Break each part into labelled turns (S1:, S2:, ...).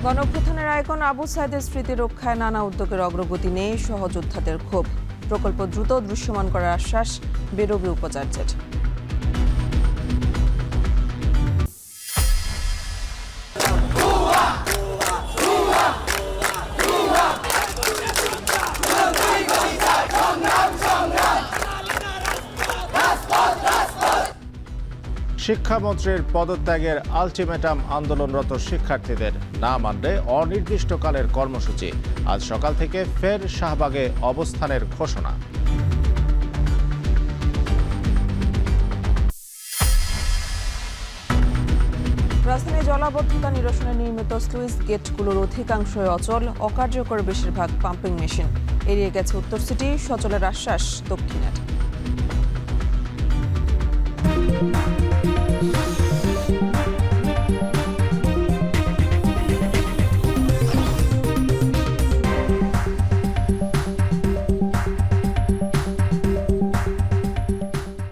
S1: গণঅভ্যুত্থানের icon Abu সাইদের স্মৃতি রক্ষায় নানা উদ্যোগের অগ্রগতি নেই সহযোদ্ধাদের ক্ষোভ। প্রকল্প দ্রুত দৃশ্যমান করার আশ্বাস বেরোবি উপাচার্যের।
S2: শিক্ষামন্ত্রীর পদত্যাগের আলটিমেটাম আন্দোলনরত শিক্ষার্থীদের না মানলে অনির্দিষ্টকালের কর্মসূচি। আজ সকাল থেকে ফের শাহবাগে অবস্থানের ঘোষণা।
S1: রাজধানীর জলাবদ্ধতা নিরসনে নির্মিত স্লুইস গেটগুলোর অধিকাংশই অচল, অকার্যকর বেশিরভাগ পাম্পিং মেশিন। এড়িয়ে গেছে উত্তর সিটি, সচলের আশ্বাস দক্ষিণের।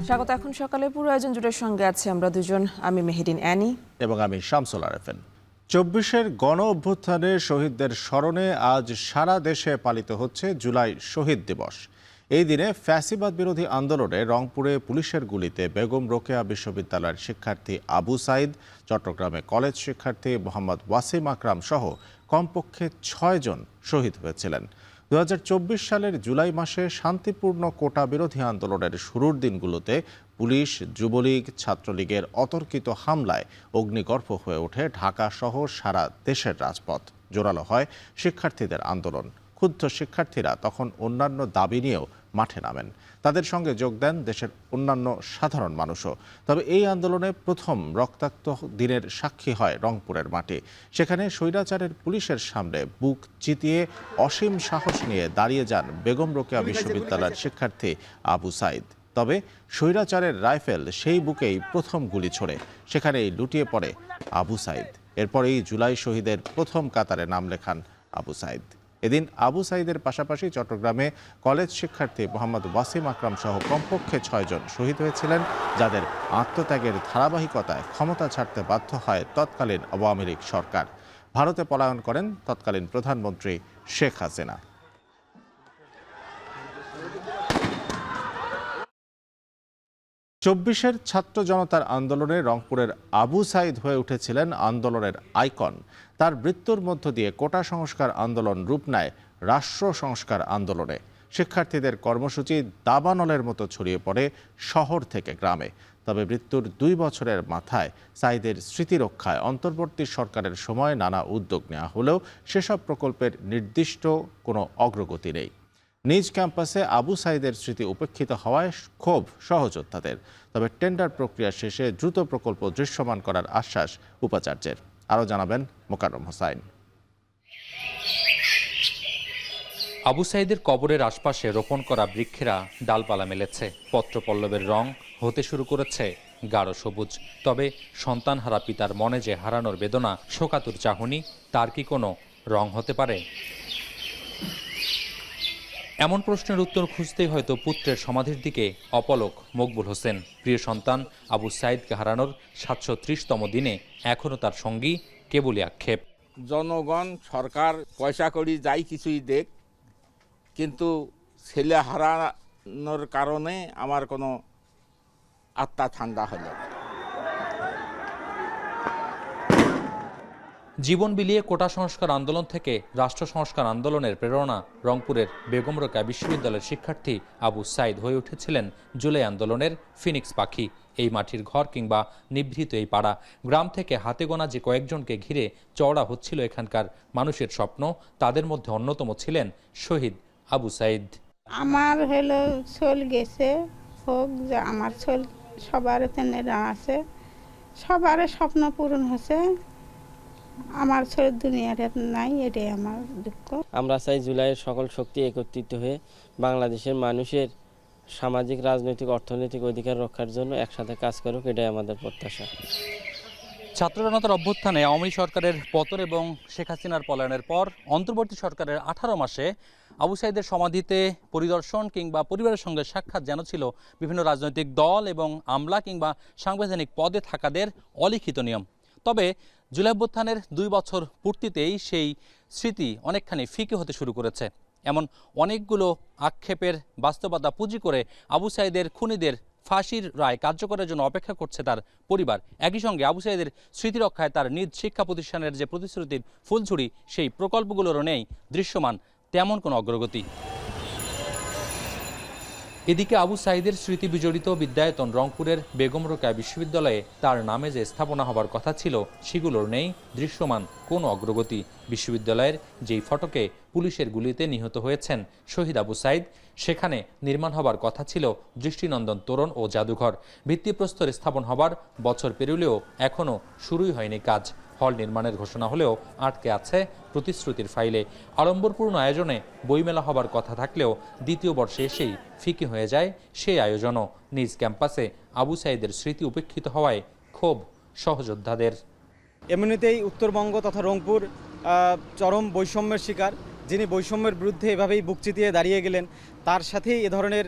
S1: স্বাগত। এখন সকালে পুরো আয়োজন জুড়ে সঙ্গে আছে আমরা দুজন, আমি মেহেদিন অ্যানি
S2: এবং আমি শামসুল আরেফিন। ২৪-এর গণ অভ্যুত্থানের শহীদদের স্মরণে আজ সারা দেশে পালিত হচ্ছে জুলাই শহীদ দিবস। এই দিনে ফ্যাসিবাদ বিরোধী আন্দোলনে রংপুরে পুলিশের গুলিতে বেগম রোকেয়া বিশ্ববিদ্যালয়ের শিক্ষার্থী আবু সাইদ, চট্টগ্রামে কলেজ শিক্ষার্থী মোহাম্মদ ওয়াসিম আকরাম সহ কমপক্ষে ৬ জন শহীদ হয়েছিলেন। ২০২৪ সালের জুলাই মাসে শান্তিপূর্ণ কোটা বিরোধী আন্দোলনের শুরুর দিনগুলোতে পুলিশ, যুবলীগ, ছাত্রলীগের অতর্কিত হামলায় অগ্নিগর্ভ হয়ে ওঠে ঢাকা সহ সারা দেশের রাজপথ। জোরালো হয় শিক্ষার্থীদের আন্দোলন। ক্ষুব্ধ শিক্ষার্থীরা তখন অন্যান্য দাবি নিয়েও মাঠে নামেন। তাদের সঙ্গে যোগ দেন দেশের অন্যান্য সাধারণ মানুষও। তবে এই আন্দোলনে প্রথম রক্তাক্ত দিনের সাক্ষী হয় রংপুরের মাটি। সেখানে স্বৈরাচারের পুলিশের সামনে বুক চিতিয়ে অসীম সাহস নিয়ে দাঁড়িয়ে যান বেগম রোকেয়া বিশ্ববিদ্যালয়ের শিক্ষার্থী আবু সাইদ। তবে স্বৈরাচারের রাইফেল সেই বুকেই প্রথম গুলি ছোড়ে, সেখানেই লুটিয়ে পড়ে আবু সাইদ। এরপরেই জুলাই শহীদের প্রথম কাতারে নাম লেখান আবু সাইদ। এদিন আবু সাইদের পাশাপাশি চট্টগ্রামে কলেজ শিক্ষার্থী মোহাম্মদ ওয়াসিম আকরাম সহ কমপক্ষে ৬ জন শহীদ হয়েছিলেন, যাদের আত্মত্যাগের ধারাবাহিকতায় ক্ষমতা ছাড়তে বাধ্য হয় তৎকালীন আওয়ামী লীগ সরকার। ভারতে পলায়ন করেন তৎকালীন প্রধানমন্ত্রী শেখ হাসিনা। ২৪-এর ছাত্র জনতার আন্দোলনে রংপুরের আবু সাইদ হয়ে উঠেছিলেন আন্দোলনের আইকন। তার মৃত্যুর মধ্য দিয়ে কোটা সংস্কার আন্দোলন রূপ নেয় রাষ্ট্র সংস্কার আন্দোলনে। শিক্ষার্থীদের কর্মসূচি দাবানলের মতো ছড়িয়ে পড়ে শহর থেকে গ্রামে। তবে মৃত্যুর ২ বছরের মাথায় সাইদের স্মৃতি রক্ষায় অন্তর্বর্তী সরকারের সময় নানা উদ্যোগ নেওয়া হলেও সেসব প্রকল্পের নির্দিষ্ট কোনো অগ্রগতি নেই। নিজ ক্যাম্পাসে আবু সাইদের স্মৃতি উপেক্ষিত হওয়ায় ক্ষোভ সহযোদ্ধাদের। তবে টেন্ডার প্রক্রিয়া শেষে দ্রুত প্রকল্প দৃশ্যমান করার আশ্বাস উপাচার্যের। আরও জানাবেন মোকাররম হোসাইন।
S3: আবু সাইদের কবরের আশপাশে রোপণ করা বৃক্ষেরা ডালপালা মেলেছে, পত্রপল্লবের রং হতে শুরু করেছে গাঢ় সবুজ। তবে সন্তানহারা পিতার মনে যে হারানোর বেদনা, শোকাতুর চাহনি, তার কি কোনো রং হতে পারে? এমন প্রশ্নের উত্তর খুঁজতেই হয়তো পুত্রের সমাধির দিকে অপলক মকবুল হোসেন। প্রিয় সন্তান আবু সাইদকে হারানোর ৭৩০তম দিনে এখনও তার সঙ্গী কেবলই আক্ষেপ।
S4: জনগণ, সরকার পয়সা করি যাই কিছুই দেখ, কিন্তু ছেলে হারানোর কারণে আমার কোনো আত্মা ঠান্ডা হলো।
S3: জীবন বিলিয়ে কোটা সংস্কার আন্দোলন থেকে রাষ্ট্র সংস্কার আন্দোলনের প্রেরণা রংপুরের বেগম রোকেয়া বিশ্ববিদ্যালয়ের শিক্ষার্থী আবু সাইদ হয়ে উঠেছিলেন জুলাই আন্দোলনের ফিনিক্স পাখি। এই মাটির ঘর কিংবা নিভৃত এই পাড়া, গ্রাম থেকে হাতে গোনা যে কয়েকজনকে ঘিরে চওড়া হচ্ছিল এখানকার মানুষের স্বপ্ন, তাদের মধ্যে অন্যতম ছিলেন শহীদ আবু সাইদ।
S5: আমার হলো চল গেছে হোক, যে আমার চল সবার আছে, সবার স্বপ্ন পূরণ হচ্ছে, আমার ছেলে দুনিয়াতে নাই, এটাই আমার দুঃখ।
S6: আমরা চাই জুলাইয়ের সকল শক্তি একত্রিত হয়ে বাংলাদেশের মানুষের সামাজিক, রাজনৈতিক, অর্থনৈতিক অধিকার রক্ষার জন্য একসাথে কাজ করুক, এটাই আমাদের প্রত্যাশা।
S3: ছাত্র জনতার অভ্যুত্থানে আওয়ামী সরকারের পতন এবং শেখ হাসিনার পলায়নের পর অন্তর্বর্তী সরকারের 18 মাসে আবু সাইদের সমাধিতে পরিদর্শন কিংবা পরিবারের সঙ্গে সাক্ষাৎ যেন ছিল বিভিন্ন রাজনৈতিক দল এবং আমলা কিংবা সাংবিধানিক পদে থাকাদের অলিখিত নিয়ম। তবে জুলাই অভ্যুত্থানের 2 বছর পূর্তিতেই সেই স্মৃতি অনেকখানি ফিকে হতে শুরু করেছে। এমন অনেকগুলো আক্ষেপের বাস্তবতা পুঁজি করে আবু সাঈদের খুনিদের ফাঁসির রায় কার্যকরের জন্য অপেক্ষা করছে তার পরিবার। একই সঙ্গে আবু সাঈদের স্মৃতি রক্ষায় তার নিজ শিক্ষা প্রতিষ্ঠানের যে প্রতিশ্রুতির ফুলঝুরি, সেই প্রকল্পগুলোরও নেই দৃশ্যমান তেমন কোনো অগ্রগতি। এদিকে আবু সাঈদের স্মৃতি বিজড়িত বিদ্যায়তন রংপুরের বেগম রোকেয়া বিশ্ববিদ্যালয়ে তার নামে যে স্থাপনা হবার কথা ছিল, সেগুলোর নেই দৃশ্যমান কোনো অগ্রগতি। বিশ্ববিদ্যালয়ের যেই ফটকে পুলিশের গুলিতে নিহত হয়েছেন শহীদ আবু সাঈদ, সেখানে নির্মাণ হবার কথা ছিল দৃষ্টিনন্দন তোরণ ও জাদুঘর। ভিত্তিপ্রস্তর স্থাপন হবার বছর পেরুলেও এখনও শুরুই হয়নি কাজ। হল নির্মাণের ঘোষণা হলেও আটকে আছে প্রতিশ্রুতির ফাইলে। আড়ম্বরপূর্ণ আয়োজনে বইমেলা হবার কথা থাকলেও দ্বিতীয় বর্ষে এসেই ফিকে হয়ে যায় সেই আয়োজনও। নিজ ক্যাম্পাসে আবু সাঈদের স্মৃতি উপেক্ষিত হওয়ায় ক্ষোভ সহযোদ্ধাদের।
S7: এমনিতেই উত্তরবঙ্গ তথা রংপুর চরম বৈষম্যের শিকার। যিনি বৈষম্যের বিরুদ্ধে এভাবেই বুক চিতিয়ে দাঁড়িয়ে গেলেন, তার সাথেই এ ধরনের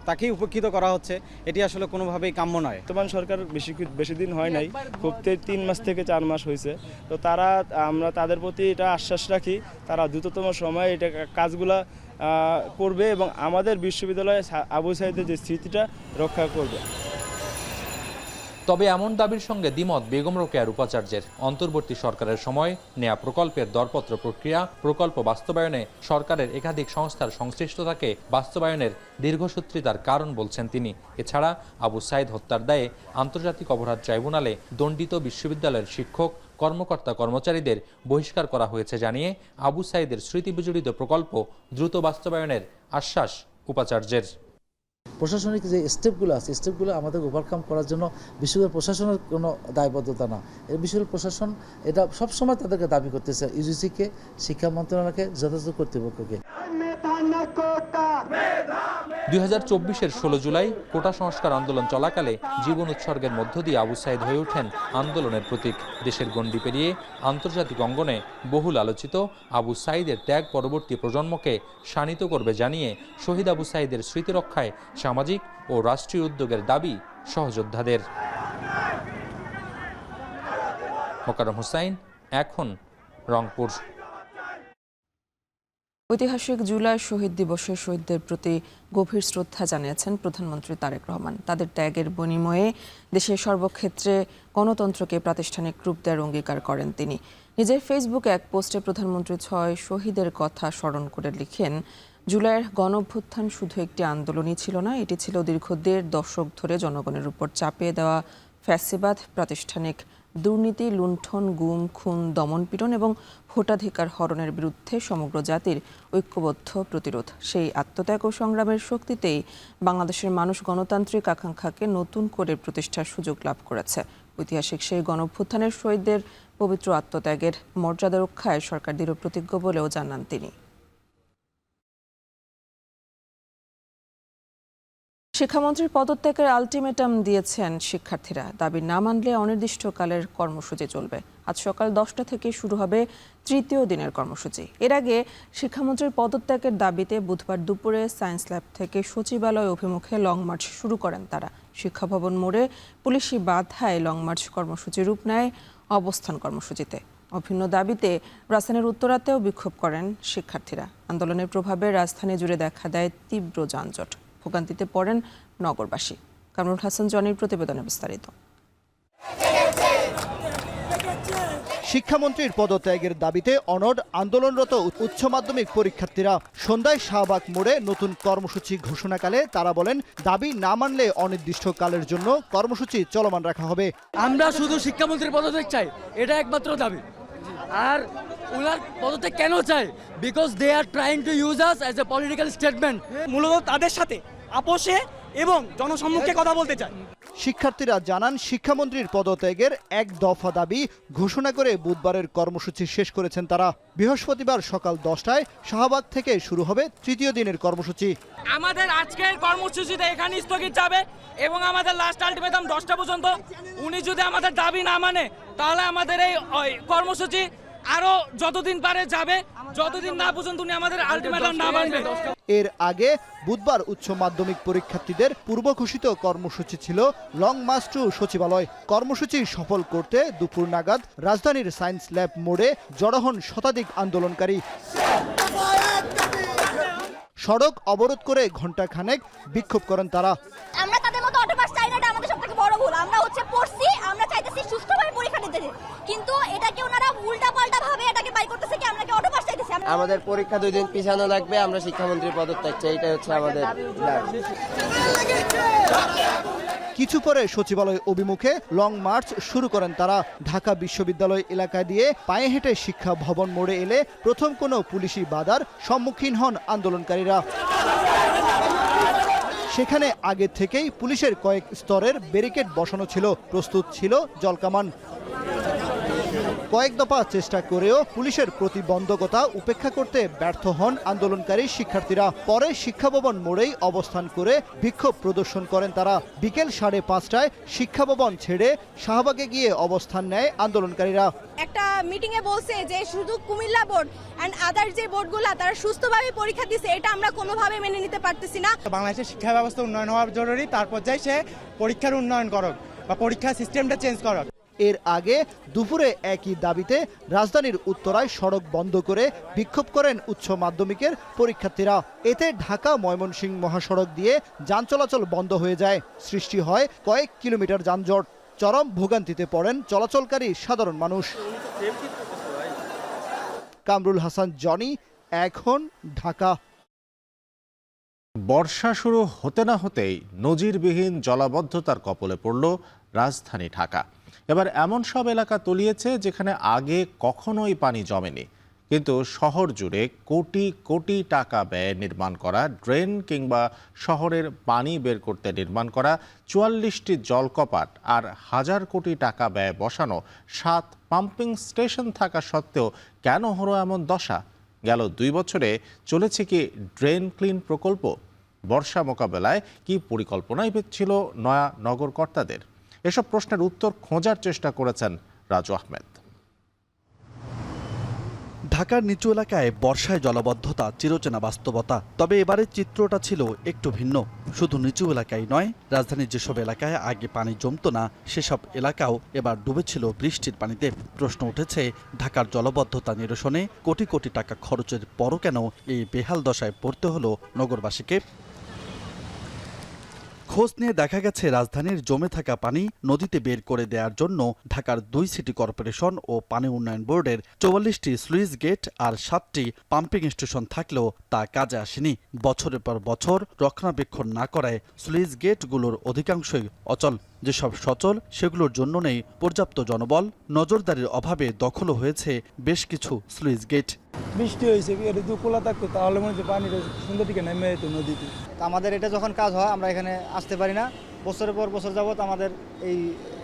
S7: তাকেই উপেক্ষিত করা হচ্ছে, এটি আসলে কোনোভাবেই কাম্য নয়।
S8: বর্তমান সরকার বেশি দিন হয় নাই, খুব 3 মাস থেকে 4 মাস হয়েছে। তো আমরা তাদের প্রতি এটা আশ্বাস রাখি, তারা দ্রুততম সময়ে এটা কাজগুলা করবে এবং আমাদের বিশ্ববিদ্যালয়ে আবু সাঈদের যে স্মৃতিটা রক্ষা করবে।
S3: তবে এমন দাবির সঙ্গে দ্বিমত বেগম রোকেয়ার উপাচার্যের। অন্তর্বর্তী সরকারের সময় নেয়া প্রকল্পের দরপত্র প্রক্রিয়া, প্রকল্প বাস্তবায়নে সরকারের একাধিক সংস্থার সংশ্লিষ্টতাকে বাস্তবায়নের দীর্ঘসূত্রিতার কারণ বলছেন তিনি। এছাড়া আবু সাঈদ হত্যার দায়ে আন্তর্জাতিক অপরাধ ট্রাইব্যুনালে দণ্ডিত বিশ্ববিদ্যালয়ের শিক্ষক, কর্মকর্তা কর্মচারীদের বহিষ্কার করা হয়েছে জানিয়ে আবু সাঈদের স্মৃতি বিজড়িত প্রকল্প দ্রুত বাস্তবায়নের আশ্বাস উপাচার্যের।
S9: প্রশাসনিক যে স্টেপগুলো আছে, স্টেপগুলো আমাদের ওভারকাম করার জন্য বিশ্ববিদ্যালয় প্রশাসনের কোনো দায়বদ্ধতা না। এই বিশ্ববিদ্যালয় প্রশাসন এটা সবসময় তাদেরকে দাবি করতেছে, ইউজিসিকে, শিক্ষা মন্ত্রণালয়কে, যথাযথ কর্তৃপক্ষকে।
S3: 2024-এর 16 জুলাই কোটা সংস্কার আন্দোলন চলাকালে জীবন উৎসর্গের মধ্য দিয়ে আবু সাঈদ হয়ে ওঠেন আন্দোলনের প্রতীক। দেশের গণ্ডি পেরিয়ে আন্তর্জাতিক অঙ্গনে বহুল আলোচিত আবু সাঈদের ত্যাগ পরবর্তী প্রজন্মকে শানিত করবে জানিয়ে শহীদ আবু সাঈদের স্মৃতি রক্ষায় সামাজিক ও রাষ্ট্রীয় উদ্যোগের দাবি সহযোদ্ধাদের। মোকাররম হোসাইন, এখন, রংপুর।
S1: ঐতিহাসিক জুলাই শহীদ দিবসে শহীদদের প্রতি গভীর শ্রদ্ধা জানিয়েছেন প্রধানমন্ত্রী তারেক রহমান। তাদের ত্যাগের বিনিময়ে দেশের সর্বক্ষেত্রে গণতন্ত্রকে প্রাতিষ্ঠানিক রূপ দেওয়ার অঙ্গীকার করেন তিনি। নিজের ফেসবুকে এক পোস্টে প্রধানমন্ত্রী 6 শহীদের কথা স্মরণ করে লিখেন, জুলাইয়ের গণঅভ্যুত্থান শুধু একটি আন্দোলনই ছিল না, এটি ছিল দীর্ঘ 1.5 দশক ধরে জনগণের উপর চাপিয়ে দেওয়া ফ্যাসিবাদ, প্রাতিষ্ঠানিক দুর্নীতি, লুণ্ঠন, গুম, খুন, দমনপীড়ন এবং ভোটাধিকার হরণের বিরুদ্ধে সমগ্র জাতির ঐক্যবদ্ধ প্রতিরোধ। সেই আত্মত্যাগ ও সংগ্রামের শক্তিতেই বাংলাদেশের মানুষ গণতান্ত্রিক আকাঙ্ক্ষাকে নতুন করে প্রতিষ্ঠার সুযোগ লাভ করেছে। ঐতিহাসিক সেই গণঅভ্যুত্থানের শহীদদের পবিত্র আত্মত্যাগের মর্যাদা রক্ষায় সরকার দৃঢ় প্রতিজ্ঞ বলেও জানান তিনি। শিক্ষামন্ত্রীর পদত্যাগের আলটিমেটাম দিয়েছেন শিক্ষার্থীরা। দাবি না মানলে অনির্দিষ্টকালের কর্মসূচি চলবে। আজ সকাল 10টা থেকে শুরু হবে 3য় দিনের কর্মসূচি। এর আগে শিক্ষামন্ত্রীর পদত্যাগের দাবিতে বুধবার দুপুরে সায়েন্স ল্যাব থেকে সচিবালয় অভিমুখে লং মার্চ শুরু করেন তারা। শিক্ষা ভবন মোড়ে পুলিশি বাধায় লং মার্চ কর্মসূচি রূপ নেয় অবস্থান কর্মসূচিতে। অভিন্ন দাবিতে রাজধানীর উত্তরাতেও বিক্ষোভ করেন শিক্ষার্থীরা। আন্দোলনের প্রভাবে রাজধানী জুড়ে দেখা দেয় তীব্র যানজট। ভোগান্তিতে পড়েন নগরবাসী। কামরুল হাসান জনির প্রতিবেদনে বিস্তারিত।
S10: শিক্ষামন্ত্রীর পদত্যাগের দাবিতে অনড় আন্দোলনরত উচ্চ মাধ্যমিক পরীক্ষার্থীরা সন্ধ্যায় শাহবাগ মোড়ে নতুন কর্মসূচি ঘোষণাকালে তারা বলেন, দাবি না মানলে অনির্দিষ্টকালের জন্য কর্মসূচি চলমান রাখা হবে।
S11: আমরা শুধু শিক্ষামন্ত্রীর পদত্যাগ চাই, এটা একমাত্র দাবি। আর ওনার পদত্যাগ কেন চাই? Because they are trying to use us as a political statement.
S12: মূলত তাদের সাথে আপোষে এবং জনসম্মুখে কথা বলতে চায়।
S10: শিক্ষার্থীরা জানান, শিক্ষামন্ত্রীর পদত্যাগের এক দফা দাবি ঘোষণা করে বুধবারের কর্মসূচি শেষ করেছেন তারা। বৃহস্পতিবার সকাল 10টায় শাহবাগ থেকে শুরু হবে 3য় দিনের কর্মসূচি।
S11: আমাদের আজকের কর্মসূচিতে এখানে স্থগিত যাবে এবং আমাদের লাস্ট আলটিমেটাম 10টা পর্যন্ত। উনি যদি আমাদের দাবি না মানে তাহলে আমাদের এই কর্মসূচি
S12: আরো যতদিন পারে যাবে, যতদিন না পর্যন্ত উনি আমাদের আলটিমেটাম না মানবে।
S10: এর আগে বুধবার উচ্চ মাধ্যমিক পরীক্ষার্থীদের পূর্ব ঘোষিত কর্মসূচি ছিল লং মার্চ টু সচিবালয়। কর্মসূচি সফল করতে দুপুর নাগাদ রাজধানীর সায়েন্স ল্যাব মোড়ে জড়ো হন শতাধিক আন্দোলনকারী। সড়ক অবরোধ করে ঘণ্টাখানেক বিক্ষোভ করেন তারা।
S13: আমরা তাদের মতো অটোপাস চাই না, এটা আমাদের সবথেকে বড় ভুল। আমরা পড়ছি, আমরা চাইতেছি সুষ্ঠুভাবে পরীক্ষা দিতে, কিন্তু এটাকে ওনারা উল্টাপাল্টা ভাবে এটাকে বাই করতেছে কি আমরা কি অটোপাস চাইতেছি।
S6: আমাদের পরীক্ষা 2 দিন পিছানো লাগবে, আমরা শিক্ষামন্ত্রীর পদত্যাগ চাই, এটা হচ্ছে আমাদের দাবি।
S10: কিছু পরে সচিবালয় অভিমুখে লং মার্চ শুরু করেন তারা। ঢাকা বিশ্ববিদ্যালয় এলাকা দিয়ে পায়ে হেঁটে শিক্ষা ভবন মোড়ে এলে প্রথম কোনো পুলিশি বাধার সম্মুখীন হন আন্দোলনকারীরা। সেখানে আগে থেকেই পুলিশের কয়েক স্তরের ব্যারিকেড বসানো ছিল, প্রস্তুত ছিল জলকামান। কয়েক দফা চেষ্টা করেও পুলিশের প্রতিবন্ধকতা উপেক্ষা করতে ব্যর্থ হন আন্দোলনকারী শিক্ষার্থীরা। পরে শিক্ষা ভবন মোড়েই অবস্থান করে বিক্ষোভ প্রদর্শন করেন তারা। বিকেল 5:30টায় শিক্ষা ভবন ছেড়ে শাহবাগে গিয়ে অবস্থান নেয় আন্দোলনকারীরা।
S13: একটা মিটিং এ বলছে যে শুধু কুমিল্লা বোর্ড এন্ড আদার যে বোর্ডগুলো তারা সুস্থভাবে পরীক্ষা দিচ্ছে, এটা আমরা কোনোভাবে মেনে নিতে পারতেছি না।
S7: বাংলাদেশের শিক্ষা ব্যবস্থা উন্নয়ন হওয়া জরুরি, তারপর যাই সে পরীক্ষার উন্নয়ন করক বা পরীক্ষার সিস্টেমটা চেঞ্জ করক।
S10: এর আগে দুপুরে একই দাবিতে রাজধানীর উত্তরায় সড়ক বন্ধ করে বিক্ষোভ করেন উচ্চ মাধ্যমিকের পরীক্ষার্থীরা। এতে ঢাকা ময়মনসিংহ মহাসড়ক দিয়ে যান চলাচল বন্ধ হয়ে যায়, সৃষ্টি হয় কয়েক কিলোমিটার যানজট। চরম ভোগান্তিতে পড়েন চলাচলকারী সাধারণ মানুষ। কামরুল হাসান, জনি, এখন, ঢাকা।
S2: বর্ষা শুরু হতে না হতেই নজিরবিহীন জলাবদ্ধতার কবলে পড়ল রাজধানী ঢাকা। এবার এমন সব এলাকা তলিয়েছে যেখানে আগে কখনোই পানি জমেনি, কিন্তু শহর জুড়ে কোটি কোটি টাকা ব্যয়ে নির্মাণ করা ড্রেন কিংবা শহরের পানি বের করতে নির্মাণ করা 44টি জলকপাট আর হাজার কোটি টাকা ব্যয়ে বসানো 7 পাম্পিং স্টেশন থাকা সত্ত্বেও কেন হলো এমন দশা? গেল 2 বছরে চলেছে কি ড্রেন ক্লিন প্রকল্প? বর্ষা মোকাবেলায় কি পরিকল্পনাই ছিল নয়া নগর কর্তাদের? এসব প্রশ্নের উত্তর খোঁজার চেষ্টা করেছেন রাজু আহমেদ।
S14: ঢাকার নিচু এলাকায় বর্ষায় জলাবদ্ধতা চিরচেনা বাস্তবতা, তবে এবারের চিত্রটা ছিল একটু ভিন্ন। শুধু নিচু এলাকায় নয়, রাজধানীর যেসব এলাকায় আগে পানি জমতো না সেসব এলাকাও এবার ডুবেছিল বৃষ্টির পানিতে। প্রশ্ন উঠেছে, ঢাকার জলাবদ্ধতা নিরসনে কোটি কোটি টাকা খরচের পরও কেন এই বেহাল দশায় পড়তে হলো নগরবাসীকে? খোঁজ নিয়ে দেখা গেছে রাজধানীর জমে থাকা পানি নদীতে বের করে দেওয়ার জন্য ঢাকার 2 সিটি কর্পোরেশন ও পানি উন্নয়ন বোর্ডের 44টি স্লুইস গেট আর 7টি পাম্পিং স্টেশন থাকলেও তা কাজে আসেনি। বছরের পর বছর রক্ষণাবেক্ষণ না করায় স্লুইস গেটগুলোর অধিকাংশই অচল। যেসব সচল সেগুলোর জন্য নেই পর্যাপ্ত জনবল, নজরদারির অভাবে দখলও হয়েছে বেশ কিছু স্লুইস গেট।
S8: বৃষ্টি হয়েছে, যদি খোলা থাকতো তাহলে মনে হচ্ছে পানিটা সুন্দর দিকে নেমে যেত নদীতে।
S7: আমাদের এটা যখন কাজ হয় আমরা এখানে আসতে পারি না। বছরের পর বছর যাবত আমাদের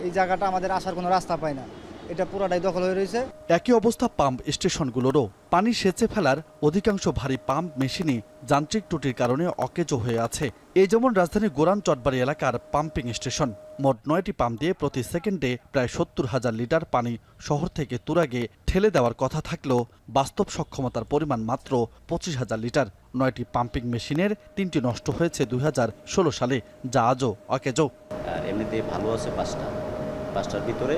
S7: এই জায়গাটা আমাদের আসার কোনো রাস্তা পায় না, এটা পুরাটাই দখল হয়ে রয়েছে।
S14: একই অবস্থা পাম্প স্টেশনগুলোরও। পানি সেচে ফেলার অধিকাংশ ভারী পাম্প মেশিনই যান্ত্রিক ত্রুটির কারণে অকেজো হয়ে আছে। এই যেমন রাজধানীর গোরান চটবাড়ি এলাকার পাম্পিং স্টেশন। মোট 9টি পাম্প দিয়ে প্রতি সেকেন্ডে প্রায় 70,000 লিটার পানি শহর থেকে তুরাগে ঠেলে দেওয়ার কথা থাকলেও বাস্তব সক্ষমতার পরিমাণ মাত্র 25,000 লিটার। 9টি পাম্পিং মেশিনের 3টি নষ্ট হয়েছে 2016 সালে, যা আজও অকেজো।
S15: এমনিতে ভালো আছে 5টার ভিতরে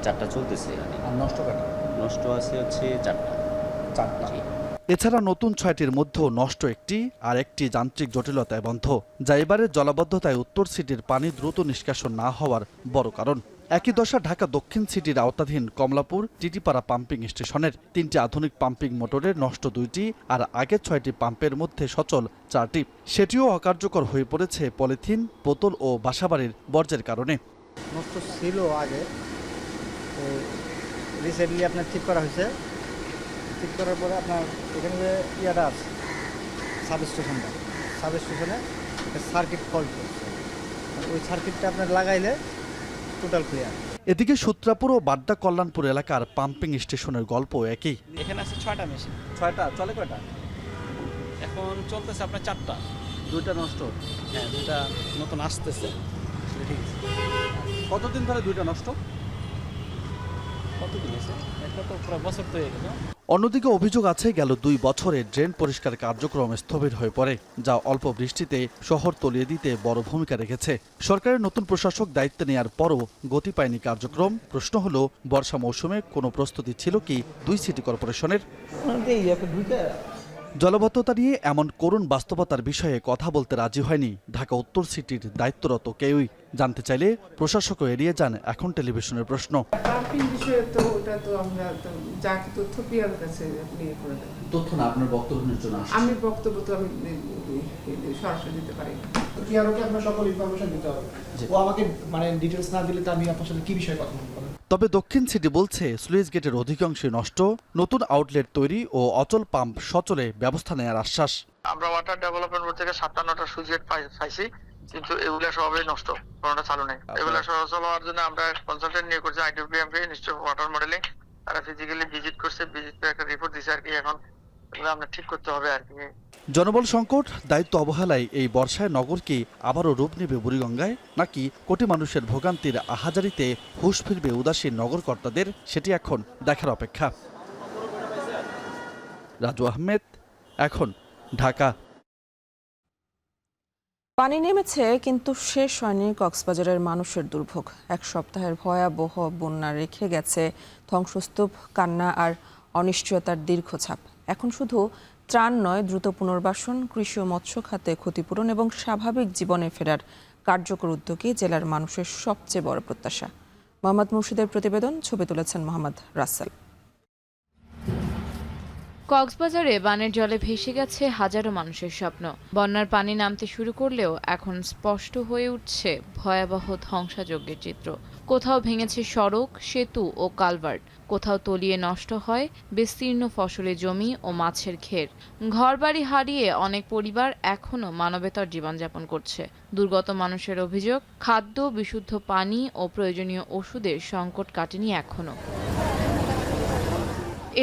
S15: 4টা চলতেছে।
S9: আর
S15: নষ্ট আছে হচ্ছে 4টা।
S14: এছাড়া নতুন 6টির মধ্যেও নষ্ট একটি, আর একটি যান্ত্রিক জটিলতায় বন্ধ, যা এবারের জলাবদ্ধতায় উত্তর সিটির পানি দ্রুত নিষ্কাশন না হওয়ার বড় কারণ। একই দশা ঢাকা দক্ষিণ সিটির আওতাধীন কমলাপুর টিটিপাড়া পাম্পিং স্টেশনের। 3টি আধুনিক পাম্পিং মোটরের নষ্ট 2টি, আর আগের 6টি পাম্পের মধ্যে সচল 4টি। সেটিও অকার্যকর হয়ে পড়েছে পলিথিন, বোতল ও বাসাবাড়ির বর্জ্যের কারণে।
S7: নষ্ট ছিল আগে, রিসেন্টলি আপনার ঠিক করা হয়েছে। ঠিক করার পরে আপনার এখানে যে ইয়াটা আছে সাবস্টেশনে সার্কিট ফল্ট করছে, ওই সার্কিটটা আপনার লাগাইলে টোটাল ক্লিয়ার।
S14: এদিকে সূত্রাপুর ও বাড্ডা কল্যাণপুর এলাকার পাম্পিং স্টেশনের গল্প একই।
S12: এখানে আছে 6টা মেশিন।
S7: 6টা চলে কয়টা?
S12: এখন চলতেছে আপনার 4টা।
S7: 2টা নষ্ট।
S12: হ্যাঁ, 2টা নতুন আসতেছে।
S7: ঠিক আছে।
S14: কতদিন ধরে 2টা নষ্ট? অন্যদিকে অভিযোগ আছে গেল 2 বছরে ড্রেন পরিষ্কার কার্যক্রম স্থবির হয়ে পড়ে, যা অল্প বৃষ্টিতে শহর তলিয়ে দিতে বড় ভূমিকা রেখেছে। সরকারের নতুন প্রশাসক দায়িত্ব নেওয়ার পরও গতি পায়নি কার্যক্রম। প্রশ্ন হলো, বর্ষা মৌসুমে কোনো প্রস্তুতি ছিল কি 2 সিটি কর্পোরেশনের? জলাবদ্ধতা নিয়ে এমন করুণ বাস্তবতার বিষয়ে কথা বলতে রাজি হয়নি ঢাকা উত্তর সিটির দায়িত্বরত কেউই। জানতে চাইলে প্রশাসকও এড়িয়ে যান এখন টেলিভিশনের প্রশ্ন। তথ্য না আপনার বক্তব্যের জন্য
S16: আমি বক্তব্য তো আমি সরাসরি দিতে পারি না। আপনার সকল ইনফরমেশন দিতে হবে। ও আমাকে মানে ডিটেইলস না দিলে তো আমি আপনার সাথে কি বিষয়ে কথা বলবো?
S14: তবে দক্ষিণ সিটি বলছে স্লুইস গেটের অধিকাংশই নষ্ট, নতুন আউটলেট তৈরি ও অচল পাম্প সচলে ব্যবস্থা নেওয়ার আশ্বাস।
S17: আমরা ওয়াটার ডেভেলপমেন্ট বোর্ড থেকে 57টা সুইচ গেট পাইছি, কিন্তু এগুলা সবই নষ্ট, কোনোটা চালু নেই। এগুলা সচল হওয়ার জন্য আমরা কনসালটেন্ট নিয়ে করছি IWPM কে, নিশ্চয় ওয়াটার মডেলিং। তারা ফিজিক্যালি ভিজিট করছে, ভিজিট করে একটা রিপোর্ট দিছে আর কি। এখন এগুলো আমরা ঠিক করতে হবে আর কি।
S14: জনবল সংকট, দায়িত্ব অবহেলায় এই বর্ষায় নগর কি আবারও রূপ নেবে বুড়িগঙ্গায়, নাকি কোটি মানুষের ভোগান্তির আহাজারিতে হুঁশ ফিরবে উদাসীন নগরকর্তাদের, সেটি এখন দেখার অপেক্ষা। রাজু আহমেদ, এখন, ঢাকা।
S1: পানি নেমেছে কিন্তু শেষ হয়নি কক্সবাজারের মানুষের দুর্ভোগ। 1 সপ্তাহের ভয়াবহ বন্যা রেখে গেছে ধ্বংসস্তূপ, কান্না আর অনিশ্চয়তার দীর্ঘছাপ। এখন শুধু ত্রাণ নয়, দ্রুত পুনর্বাসন, কৃষি ও মৎস্য খাতে ক্ষতিপূরণ এবং স্বাভাবিক জীবনে ফেরার কার্যকর উদ্যোগই জেলার মানুষের সবচেয়ে বড় প্রত্যাশা। মোহাম্মদ মুর্শিদের প্রতিবেদন, ছবি তুলেছেন মোহাম্মদ রাসেল।
S18: কক্সবাজারে বানের জলে ভেসে গেছে হাজারো মানুষের স্বপ্ন। বন্যার পানি নামতে শুরু করলেও এখন স্পষ্ট হয়ে উঠছে ভয়াবহ ধ্বংসযজ্ঞের চিত্র। কোথাও ভেঙেছে সড়ক, সেতু ও কালভার্ট, কোথাও তলিয়ে নষ্ট হয় বিস্তীর্ণ ফসলি জমি ও মাছের ঘের। ঘরবাড়ি হারিয়ে অনেক পরিবার এখনও মানবেতর জীবনযাপন করছে। দুর্গত মানুষের অভিযোগ, খাদ্য, বিশুদ্ধ পানি ও প্রয়োজনীয় ওষুধের সংকট কাটেনি এখনও।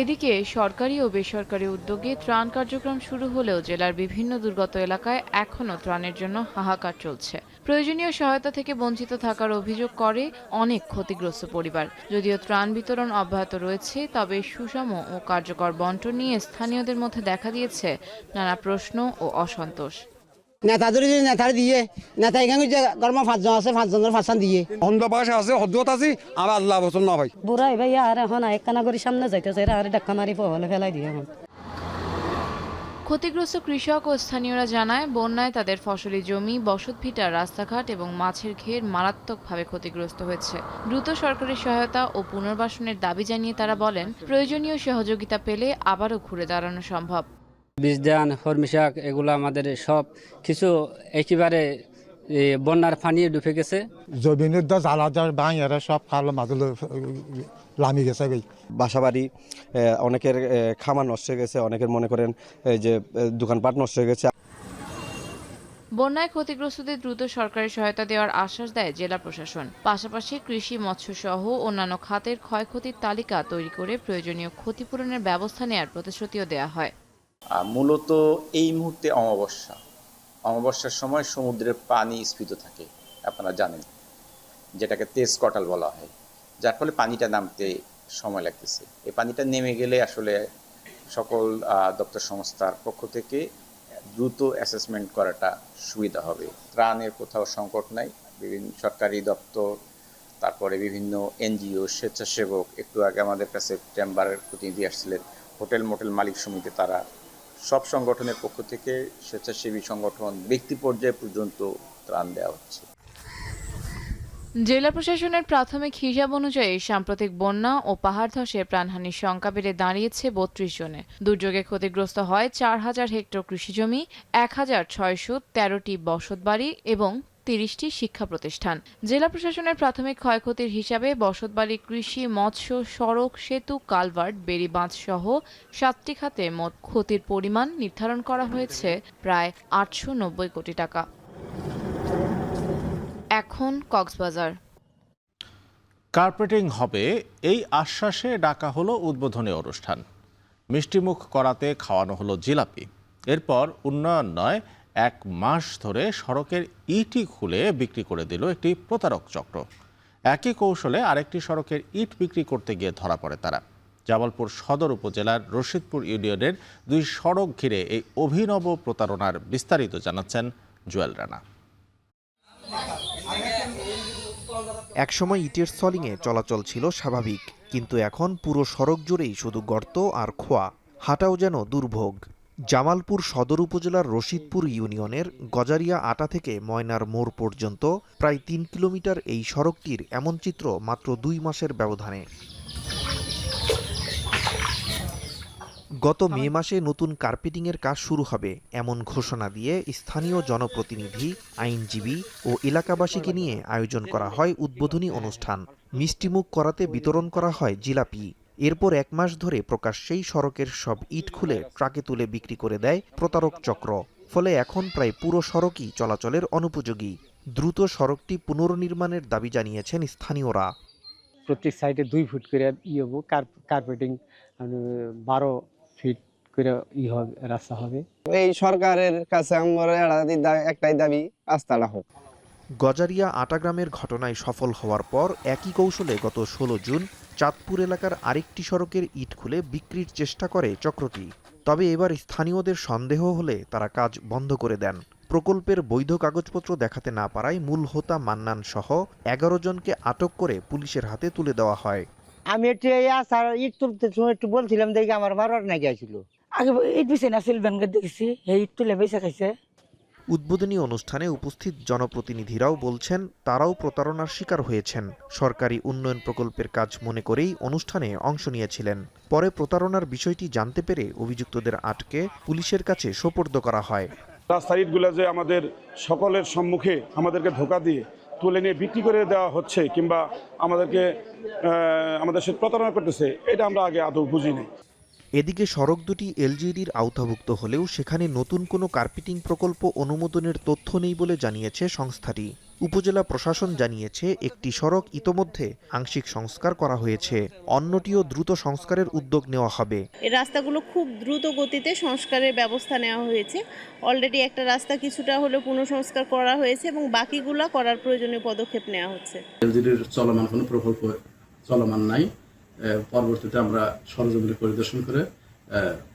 S18: এদিকে সরকারি ও বেসরকারি উদ্যোগে ত্রাণ কার্যক্রম শুরু হলেও জেলার বিভিন্ন দুর্গত এলাকায় এখনও ত্রাণের জন্য হাহাকার চলছে। প্রয়োজনীয় সহায়তা থেকে বঞ্চিত থাকার অভিযোগ করে অনেক ক্ষতিগ্রস্ত পরিবার। যদিও ত্রাণ বিতরণ অব্যাহত রয়েছে, তবে সুষম ও কার্যকর বন্টন নিয়ে স্থানীয়দের মধ্যে দেখা দিয়েছে নানা প্রশ্ন ও অসন্তোষ।
S19: নেতাদের নেতার দিয়ে নেতা এখানে যে গরমা 5 জন আছে, 5 জনের 5 দিয়ে
S20: অন্ধ ভাষা আছে, হদ্দত আছে, আর আল্লাহ বচন না ভাই
S21: বুড়াই ভাই আর এখন একখানা করে সামনে যাইতেছে, আর ডাক্কা মারি পহলে ফেলাই দিয়ে। এখন
S18: ক্ষতিগ্রস্ত কৃষক ও স্থানীয়রা জানায়, বন্যায় তাদের ফসলি জমি, বসতভিটা, রাস্তাঘাট এবং মাছের ঘের মারাত্মকভাবে ক্ষতিগ্রস্ত হয়েছে। দ্রুত সরকারি সহায়তা ও পুনর্বাসনের দাবি জানিয়ে তারা বলেন, প্রয়োজনীয় সহযোগিতা পেলে আবারও ঘুরে দাঁড়ানো সম্ভব।
S22: বীজ ধান, হরমিশাক, এগুলো আমাদের সব কিছু একেবারে বন্যার পানি ডুবে গেছে।
S23: জমিনের দা জ্বালাদার বাং এরা সব খালো মাদুল লামি গেছে।
S24: বাসাবাড়ি, অনেকের খামার নষ্ট হয়ে গেছে, অনেকের মনে করেন যে দোকানপাট নষ্ট হয়ে গেছে।
S18: বন্যায় ক্ষতিগ্রস্তদের দ্রুত সরকারি সহায়তা দেওয়ার আশ্বাস দেয় জেলা প্রশাসন। পাশাপাশি কৃষি, মৎস্য সহ অন্যান্য খাতের ক্ষয়ক্ষতির তালিকা তৈরি করে প্রয়োজনীয় ক্ষতিপূরণের ব্যবস্থা নেওয়ার প্রতিশ্রুতিও দেওয়া হয়।
S25: মূলত এই মুহূর্তে অমাবস্যার সময় সমুদ্রের পানি স্ফীত থাকে, আপনারা জানেন, যেটাকে তেজ কটাল বলা হয়, যার ফলে পানিটা নামতে সময় লাগতেছে। এই পানিটা নেমে গেলে আসলে সকল দপ্তর সংস্থার পক্ষ থেকে দ্রুত অ্যাসেসমেন্ট করাটা সুবিধা হবে। ত্রাণের কোথাও সংকট নাই, বিভিন্ন সরকারি দপ্তর, তারপরে বিভিন্ন NGO, স্বেচ্ছাসেবক, একটু আগে আমাদের কাছে চেম্বারের প্রতিনিধি আসছিলেন, হোটেল মোটেল মালিক সমিতি, তারা সব সংগঠনের পক্ষ থেকে, স্বেচ্ছাসেবী সংগঠন, ব্যক্তি পর্যায়ে পর্যন্ত ত্রাণ দেওয়া হচ্ছে।
S18: জেলা প্রশাসনের প্রাথমিক হিসাব অনুযায়ী সাম্প্রতিক বন্যা ও পাহাড় ধসে প্রাণহানির সংখ্যা বেড়ে দাঁড়িয়েছে 32 জনে। দুর্যোগে ক্ষতিগ্রস্ত হয় 4000 হেক্টর কৃষিজমি, 1613টি বসতবাড়ি এবং 30টি শিক্ষা প্রতিষ্ঠান। জেলা প্রশাসনের প্রাথমিক ক্ষয়ক্ষতির হিসাবে বসতবাড়ি, কৃষি, মৎস্য, সড়ক, সেতু, কালভার্ট, বেড়িবাঁধ সহ 7টি খাতে মোট ক্ষতির পরিমাণ নির্ধারণ করা হয়েছে প্রায় 890 কোটি টাকা। এখন কক্সবাজার।
S2: কার্পেটিং হবে, এই আশ্বাসে ডাকা হলো উদ্বোধনী অনুষ্ঠান। মিষ্টিমুখ করাতে খাওয়ানো হলো জিলাপি। এরপর উন্নয়ন নয়, 1 মাস ধরে সড়কের ইটি খুলে বিক্রি করে দিল একটি প্রতারক চক্র। একই কৌশলে আরেকটি সড়কের ইট বিক্রি করতে গিয়ে ধরা পড়ে তারা। জামালপুর সদর উপজেলার রশিদপুর ইউনিয়নের 2 সড়ক ঘিরে এই অভিনব প্রতারণার বিস্তারিত জানাচ্ছেন জুয়েল রানা।
S3: একসময় ইটের সলিংয়ে চলাচল ছিল স্বাভাবিক, কিন্তু এখন পুরো সড়ক জুড়েই শুধু গর্ত আর খোয়া, হাঁটাও যেন দুর্ভোগ। জামালপুর সদর উপজেলার রশিদপুর ইউনিয়নের গজারিয়া আটা থেকে ময়নার মোড় পর্যন্ত প্রায় 3 কিলোমিটার এই সড়কটির এমন চিত্র মাত্র 2 মাসের ব্যবধানে। গত মে মাসে নতুন কার্পেটিংয়ের কাজ শুরু হবে এমন ঘোষণা দিয়ে স্থানীয় জনপ্রতিনিধি, আইনজীবী ও এলাকাবাসীকে নিয়ে আয়োজন করা হয় উদ্বোধনী অনুষ্ঠান। মিষ্টিমুখ করাতে বিতরণ করা হয় জিলাপি। এরপর 1 মাস ধরে প্রকাশ্যেই সড়কের সব ইট খুলে ট্রাকে তুলে বিক্রি করে দেয় প্রতারক চক্র। ফলে এখন প্রায় পুরো সড়কই চলাচলের অনুপযোগী। দ্রুত সড়কটি পুনর্নির্মাণের দাবি জানিয়েছেন স্থানীয়রা।
S4: প্রত্যেক সাইডে 2 ফুট করে কার্পেটিং 12 ফিট করে হবে, রাস্তা হবে।
S5: এই সরকারের কাছে আমরা একটাই দাবি, রাস্তাটা হোক।
S3: গজারিয়া আটা গ্রামের ঘটনায় সফল হওয়ার পর একই কৌশলে গত 16 জুন চাঁদপুর এলাকার আরেকটি সড়কের ইট খুলে বিক্রির চেষ্টা করে চক্রটি। তবে এবার স্থানীয়দের সন্দেহ হলে তারা কাজ বন্ধ করে দেন। প্রকল্পের বৈধ কাগজপত্র দেখাতে না পারায় মূল হোতা মান্নান সহ 11 জনকে আটক করে পুলিশের হাতে তুলে দেওয়া হয়।
S19: আমি একটু ইট তুলতে একটু বলছিলাম, দেখি আমার মারার নাকি আসছিল।
S21: আগে ইট বিছে না সিলভানকে দেখছি, এই ইট তুলে বেঁচে খাইছে।
S3: উদ্বোধনী অনুষ্ঠানে উপস্থিত জনপ্রতিনিধিরাও বলছেন তারাও প্রতারণার শিকার হয়েছেন। সরকারি উন্নয়ন প্রকল্পের কাজ মনে করেই অনুষ্ঠানে অংশ নিয়েছিলেন। পরে প্রতারণার বিষয়টি জানতে পেরে অভিযুক্তদের আটকে পুলিশের কাছে সোপর্দ করা হয়।
S6: রাস্তার ইটগুলো যে আমাদের সকলের সম্মুখে আমাদেরকে ধোঁকা দিয়ে তুলে নিয়ে বিক্রি করে দেওয়া হচ্ছে কিংবা আমাদের সাথে প্রতারণা করতেছে, এটা আমরা আগে আদৌ বুঝিনি।
S3: এদিকে সড়ক দুটি এলজিইডির আওতাভুক্ত হলেও সেখানে নতুন কোনো কার্পেটিং প্রকল্প অনুমোদনের তথ্য নেই বলে জানিয়েছে সংস্থাটি। উপজেলা প্রশাসন জানিয়েছে একটি সড়ক ইতোমধ্যে আংশিক সংস্কার করা হয়েছে, অন্যটিও দ্রুত সংস্কারের উদ্যোগ নেওয়া হবে।
S11: এই রাস্তাগুলো খুব দ্রুত গতিতে সংস্কারের ব্যবস্থা নেওয়া হয়েছে। অলরেডি একটা রাস্তা কিছুটা হলেও পুনঃসংস্কার করা হয়েছে এবং বাকিগুলো করার প্রয়োজনীয় পদক্ষেপ নেওয়া হচ্ছে।
S26: এলজিইডির চলমান কোনো প্রকল্প চলমান নাই। পরবর্তীতে আমরা সরজমিনে পরিদর্শন করে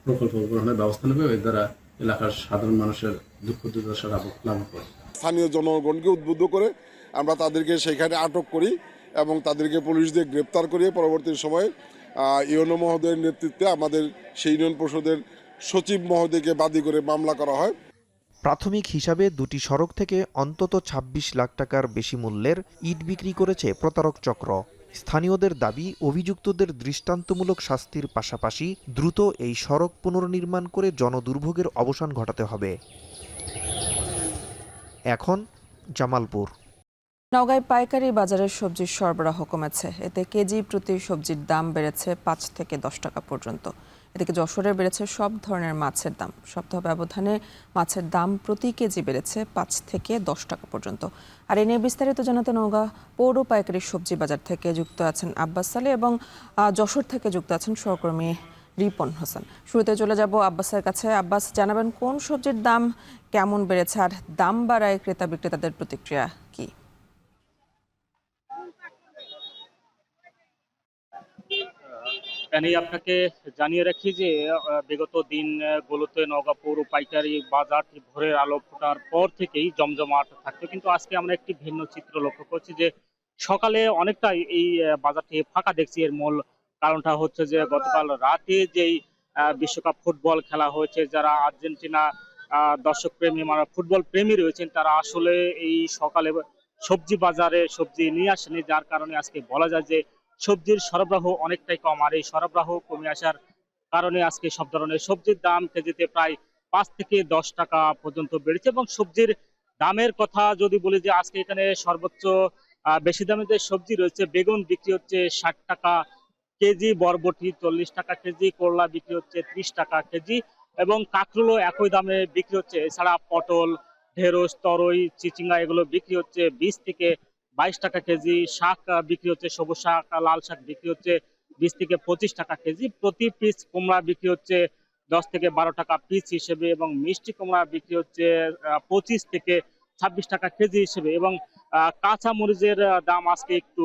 S26: প্রকল্প গ্রহণের ব্যবস্থা নেব। এর দ্বারা এলাকার সাধারণ মানুষের দুঃখ দুর্দশা লাভ করে।
S27: স্থানীয় জনগণকে উদ্বুদ্ধ করে আমরা তাদেরকে সেখানে আটক করি এবং তাদেরকে পুলিশ দিয়ে গ্রেপ্তার করিয়ে পরবর্তী সময়ে ইউনো মহোদয়ের নেতৃত্বে আমাদের সেই ইউনিয়ন পরিষদের সচিব মহোদয়কে বাদী করে মামলা করা হয়।
S3: প্রাথমিক হিসাবে দুটি সড়ক থেকে অন্তত 26 লাখ টাকার বেশি মূল্যের ইট বিক্রি করেছে প্রতারক চক্র। স্থানীয়দের দাবি, অভিযুক্তদের দৃষ্টান্তমূলক শাস্তির পাশাপাশি দ্রুত এই সড়ক পুনর্নির্মাণ করে জনদুর্ভোগের অবসান ঘটাতে হবে। এখন জামালপুর।
S1: নওগাঁয় পাইকারি বাজারে সবজির সরবরাহ কমেছে। এতে কেজি প্রতি সবজির দাম বেড়েছে 5 থেকে 10 টাকা পর্যন্ত। এদিকে যশোরে বেড়েছে সব ধরনের মাছের দাম। সপ্তাহ ব্যবধানে মাছের দাম প্রতি কেজি বেড়েছে 5 থেকে 10 টাকা পর্যন্ত। আর এ নিয়ে বিস্তারিত জানাতে নওগাঁ পৌর পাইকারি সবজি বাজার থেকে যুক্ত আছেন আব্বাস সালে এবং যশোর থেকে যুক্ত আছেন সহকর্মী রিপন হোসেন। শুরুতে চলে যাব আব্বাসের কাছে। আব্বাস, জানাবেন কোন সবজির দাম কেমন বেড়েছে আর দাম বাড়ায় ক্রেতা বিক্রেতাদের প্রতিক্রিয়া কি?
S28: আপনাকে জানিয়ে রাখি যে বিগত দিনগুলোতে নওগাঁ পৌর পাইকারি বাজার ভোরের আলো ফোটার পর থেকেই জমজমাট থাকতো, কিন্তু আজকে আমরা একটি ভিন্ন চিত্র লক্ষ্য করছি যে সকালে অনেকটা এই বাজারটি ফাঁকা দেখছি। এর মূল কারণটা হচ্ছে যে গতকাল রাতে যেই বিশ্বকাপ ফুটবল খেলা হয়েছে, যারা আর্জেন্টিনা দর্শক প্রেমী মানে ফুটবল প্রেমী রয়েছেন তারা আসলে এই সকালে সবজি বাজারে সবজি নিয়ে আসেনি, যার কারণে আজকে বলা যায় যে সবজির সরবরাহ অনেকটাই কম। আর এই সরবরাহ কমে আসার কারণে আজকে সব ধরনের সবজির দাম কেজিতে প্রায় 5 থেকে 10 টাকা পর্যন্ত বেড়েছে। এবং সবজির দামের কথা যদি বলি যে আজকে এখানে সর্বোচ্চ বেশি দামে যে সবজি রয়েছে, বেগুন বিক্রি হচ্ছে 60 টাকা কেজি, বরবটি 40 টাকা কেজি, করলা বিক্রি হচ্ছে 30 টাকা কেজি এবং কাঁকরোলও একই দামে বিক্রি হচ্ছে। এছাড়া পটল, ঢেঁড়স, তরই, চিচিঙ্গা এগুলো বিক্রি হচ্ছে 20 থেকে 22 টাকা কেজি। শাক বিক্রি হচ্ছে, সবুজ শাক, লাল শাক বিক্রি হচ্ছে 20 থেকে 25 টাকা কেজি। প্রতি পিস কুমড়া বিক্রি হচ্ছে 10 থেকে 12 টাকা পিস হিসেবে এবং মিষ্টি কুমড়া বিক্রি হচ্ছে 25 থেকে 26 টাকা কেজি হিসেবে। এবং কাঁচা মরিচের দাম আজকে একটু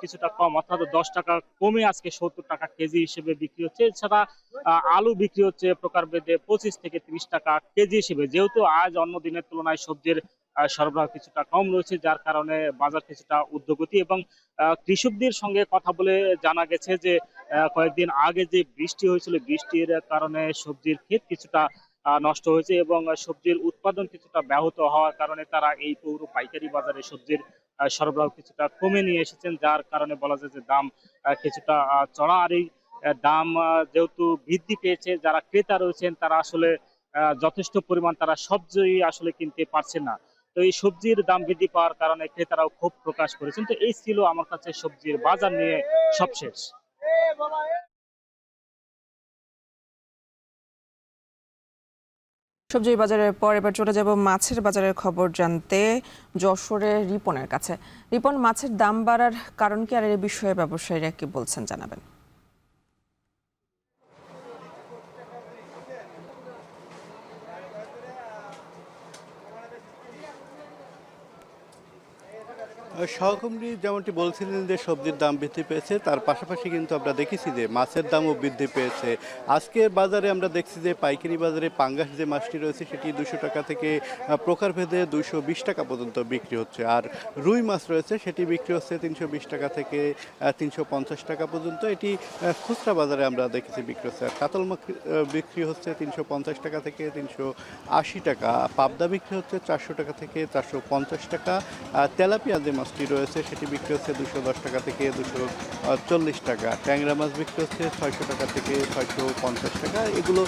S28: কিছুটা কম, অর্থাৎ 10 টাকা কমে আজকে 70 টাকা কেজি হিসেবে বিক্রি হচ্ছে। এছাড়া আলু বিক্রি হচ্ছে প্রকারভেদে 25 থেকে 30 টাকা কেজি হিসেবে। যেহেতু আজ অন্য দিনের তুলনায় সবজির সরবরাহ কিছুটা কম রয়েছে, যার কারণে বাজার কিছুটা ঊর্ধ্বগতি। এবং কৃষকদের সঙ্গে কথা বলে জানা গেছে যে কয়েকদিন আগে যে বৃষ্টি হয়েছিল, বৃষ্টির কারণে সবজির ক্ষেত কিছুটা নষ্ট হয়েছে এবং সবজির উৎপাদন কিছুটা ব্যাহত হওয়ার কারণে তারা এই পৌর পাইকারি বাজারে সবজির সরবরাহ কিছুটা কমে নিয়ে এসেছেন, যার কারণে বলা যায় যে দাম কিছুটা চড়া। আর এই দাম যেহেতু বৃদ্ধি পেয়েছে, যারা ক্রেতা রয়েছেন তারা আসলে যথেষ্ট পরিমাণ তারা সবজি আসলে কিনতে পারছেন না। তো এই সবজির দাম বৃদ্ধি পাওয়ার কারণে ক্রেতারাও ক্ষোভ প্রকাশ করেছেন। তো এই ছিল আমার কাছে সবজির বাজার নিয়ে সবশেষ।
S1: সবজির বাজারের পর এবার চলে যাব মাছের বাজারের খবর জানতে যশোরের রিপনের কাছে। রিপন, মাছের দাম বাড়ার কারণ কি, আর এই বিষয়ে ব্যবসায়ীরা কি বলছেন জানাবেন।
S7: সহকর্মী যেমনটি বলছিলেন যে সবজির দাম বৃদ্ধি পেয়েছে, তার পাশাপাশি কিন্তু আমরা দেখেছি যে মাছের দামও বৃদ্ধি পেয়েছে। আজকের বাজারে আমরা দেখছি যে পাইকারি বাজারে পাঙ্গাস যে মাছটি রয়েছে সেটি 200 টাকা থেকে প্রকারভেদে 220 টাকা পর্যন্ত বিক্রি হচ্ছে। আর রুই মাছ রয়েছে সেটি বিক্রি হচ্ছে 320 টাকা থেকে 350 টাকা পর্যন্ত। এটি খুচরা বাজারে আমরা দেখেছি বিক্রি হচ্ছে। আর কাতল মাছ বিক্রি হচ্ছে 350 টাকা থেকে 380 টাকা। পাবদা বিক্রি হচ্ছে 400 টাকা থেকে 450 টাকা। তেলাপিয়া যে মাছটি রয়েছে সেটি বিক্রি হচ্ছে 210 টাকা থেকে 240 টাকা। ট্যাংরা মাছ বিক্রি হচ্ছে 600 টাকা থেকে 650 টাকা। এগুলো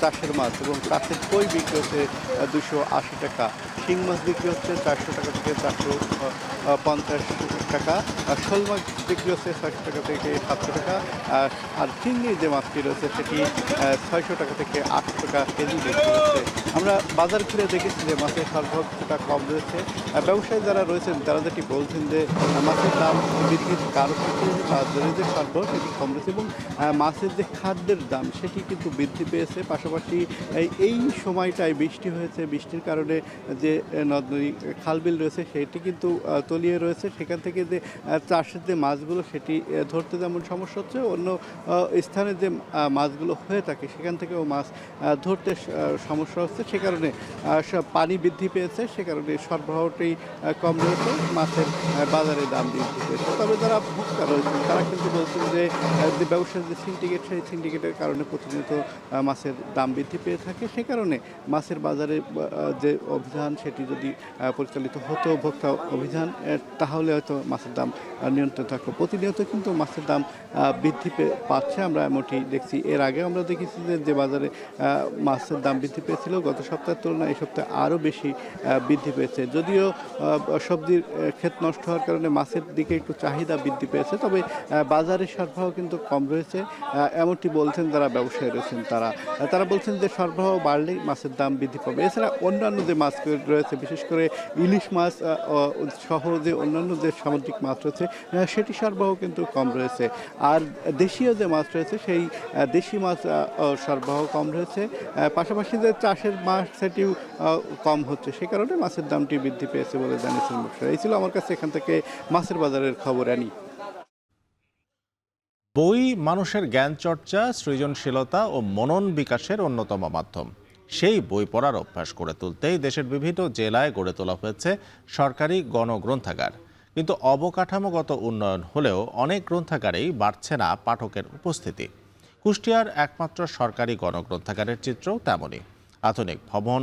S7: চাষের মাছ। এবং চাষের কই বিক্রি হচ্ছে 280 টাকা। শিং মাছ বিক্রি হচ্ছে 400 টাকা থেকে 450 টাকা। শোল মাছ বিক্রি হচ্ছে 600 টাকা থেকে 700 টাকা। আর চিংড়ি যে মাছটি রয়েছে সেটি 600 টাকা থেকে 800 টাকা কেজি বিক্রি হচ্ছে। আমরা বাজার ঘুরে দেখেছি যে মাছের সরবরাহ কিছুটা কম রয়েছে। ব্যবসায়ী যারা রয়েছেন তারা যেটি বলছেন যে মাছের দাম বৃদ্ধির কারণ হচ্ছে বাজারে যে সরবরাহ সেটি কম রয়েছে এবং মাছের যে খাদ্যের দাম সেটি কিন্তু বৃদ্ধি পেয়েছে। পাশাপাশি এই সময়টায় বৃষ্টি হয়েছে, বৃষ্টির কারণে যে নদ নদী খালবিল রয়েছে সেটি কিন্তু তলিয়ে রয়েছে। সেখান থেকে যে চাষের যে মাছগুলো সেটি ধরতে যেমন সমস্যা হচ্ছে, অন্য স্থানে যে মাছগুলো হয়ে থাকে সেখান থেকেও মাছ ধরতে সমস্যা হচ্ছে। সে কারণে পানি বৃদ্ধি পেয়েছে, সে কারণে সরবরাহটাই কম রয়েছে, মাছের বাজারে দাম বৃদ্ধি পেয়েছে। তবে যারা ভোক্তা রয়েছেন তারা কিন্তু বলছেন যে ব্যবসার যে সিন্ডিকেট সেই সিন্ডিকেটের কারণে প্রতিনিয়ত মাছের দাম বৃদ্ধি পেয়ে থাকে। সে কারণে মাছের বাজারে যে অভিযান সেটি যদি পরিচালিত হতো, ভোক্তা অভিযান, তাহলে হয়তো মাছের দাম নিয়ন্ত্রণ থাকতো। প্রতিনিয়ত কিন্তু মাছের দাম বৃদ্ধি পাচ্ছে, আমরা এমনটি দেখছি। এর আগে আমরা দেখেছি যে বাজারে মাছের দাম বৃদ্ধি পেয়েছিল, গত সপ্তাহের তুলনায় এই সপ্তাহে আরও বেশি বৃদ্ধি পেয়েছে। যদিও সবজির ক্ষেত নষ্ট হওয়ার কারণে মাছের দিকে একটু চাহিদা বৃদ্ধি পেয়েছে, তবে বাজারে সরবরাহ কিন্তু কম রয়েছে, এমনটি বলছেন যারা ব্যবসায়ী রয়েছেন। তারা বলছেন যে সরবরাহ বাড়লেই মাছের দাম বৃদ্ধি পাবে। এছাড়া অন্যান্য যে মাছ রয়েছে, বিশেষ করে ইলিশ মাছ সহ যে অন্যান্য যে সামুদ্রিক মাছ রয়েছে সেটি সরবরাহ কিন্তু কম রয়েছে। আর দেশীয় যে মাছ রয়েছে সেই দেশি মাছ সরবরাহ কম রয়েছে। পাশাপাশি যে চাষের মাছ সেটিও কম হচ্ছে, সে কারণে মাছের দামটি বৃদ্ধি পেয়েছে বলে জানিয়েছেন ব্যবসায়ী। এই ছিল আমার কাছে এখান থেকে মাছের বাজারের খবর। আনি
S2: বই মানুষের জ্ঞান চর্চা, সৃজনশীলতা ও মনন বিকাশের অন্যতম মাধ্যম। সেই বই পড়ার অভ্যাস গড়ে তুলতেই দেশের বিভিন্ন জেলায় গড়ে তোলা হয়েছে সরকারি গণগ্রন্থাগার। কিন্তু অবকাঠামোগত উন্নয়ন হলেও অনেক গ্রন্থাগারেই বাড়ছে না পাঠকের উপস্থিতি। কুষ্টিয়ার একমাত্র সরকারি গণগ্রন্থাগারের চিত্রও তেমনই। আধুনিক ভবন,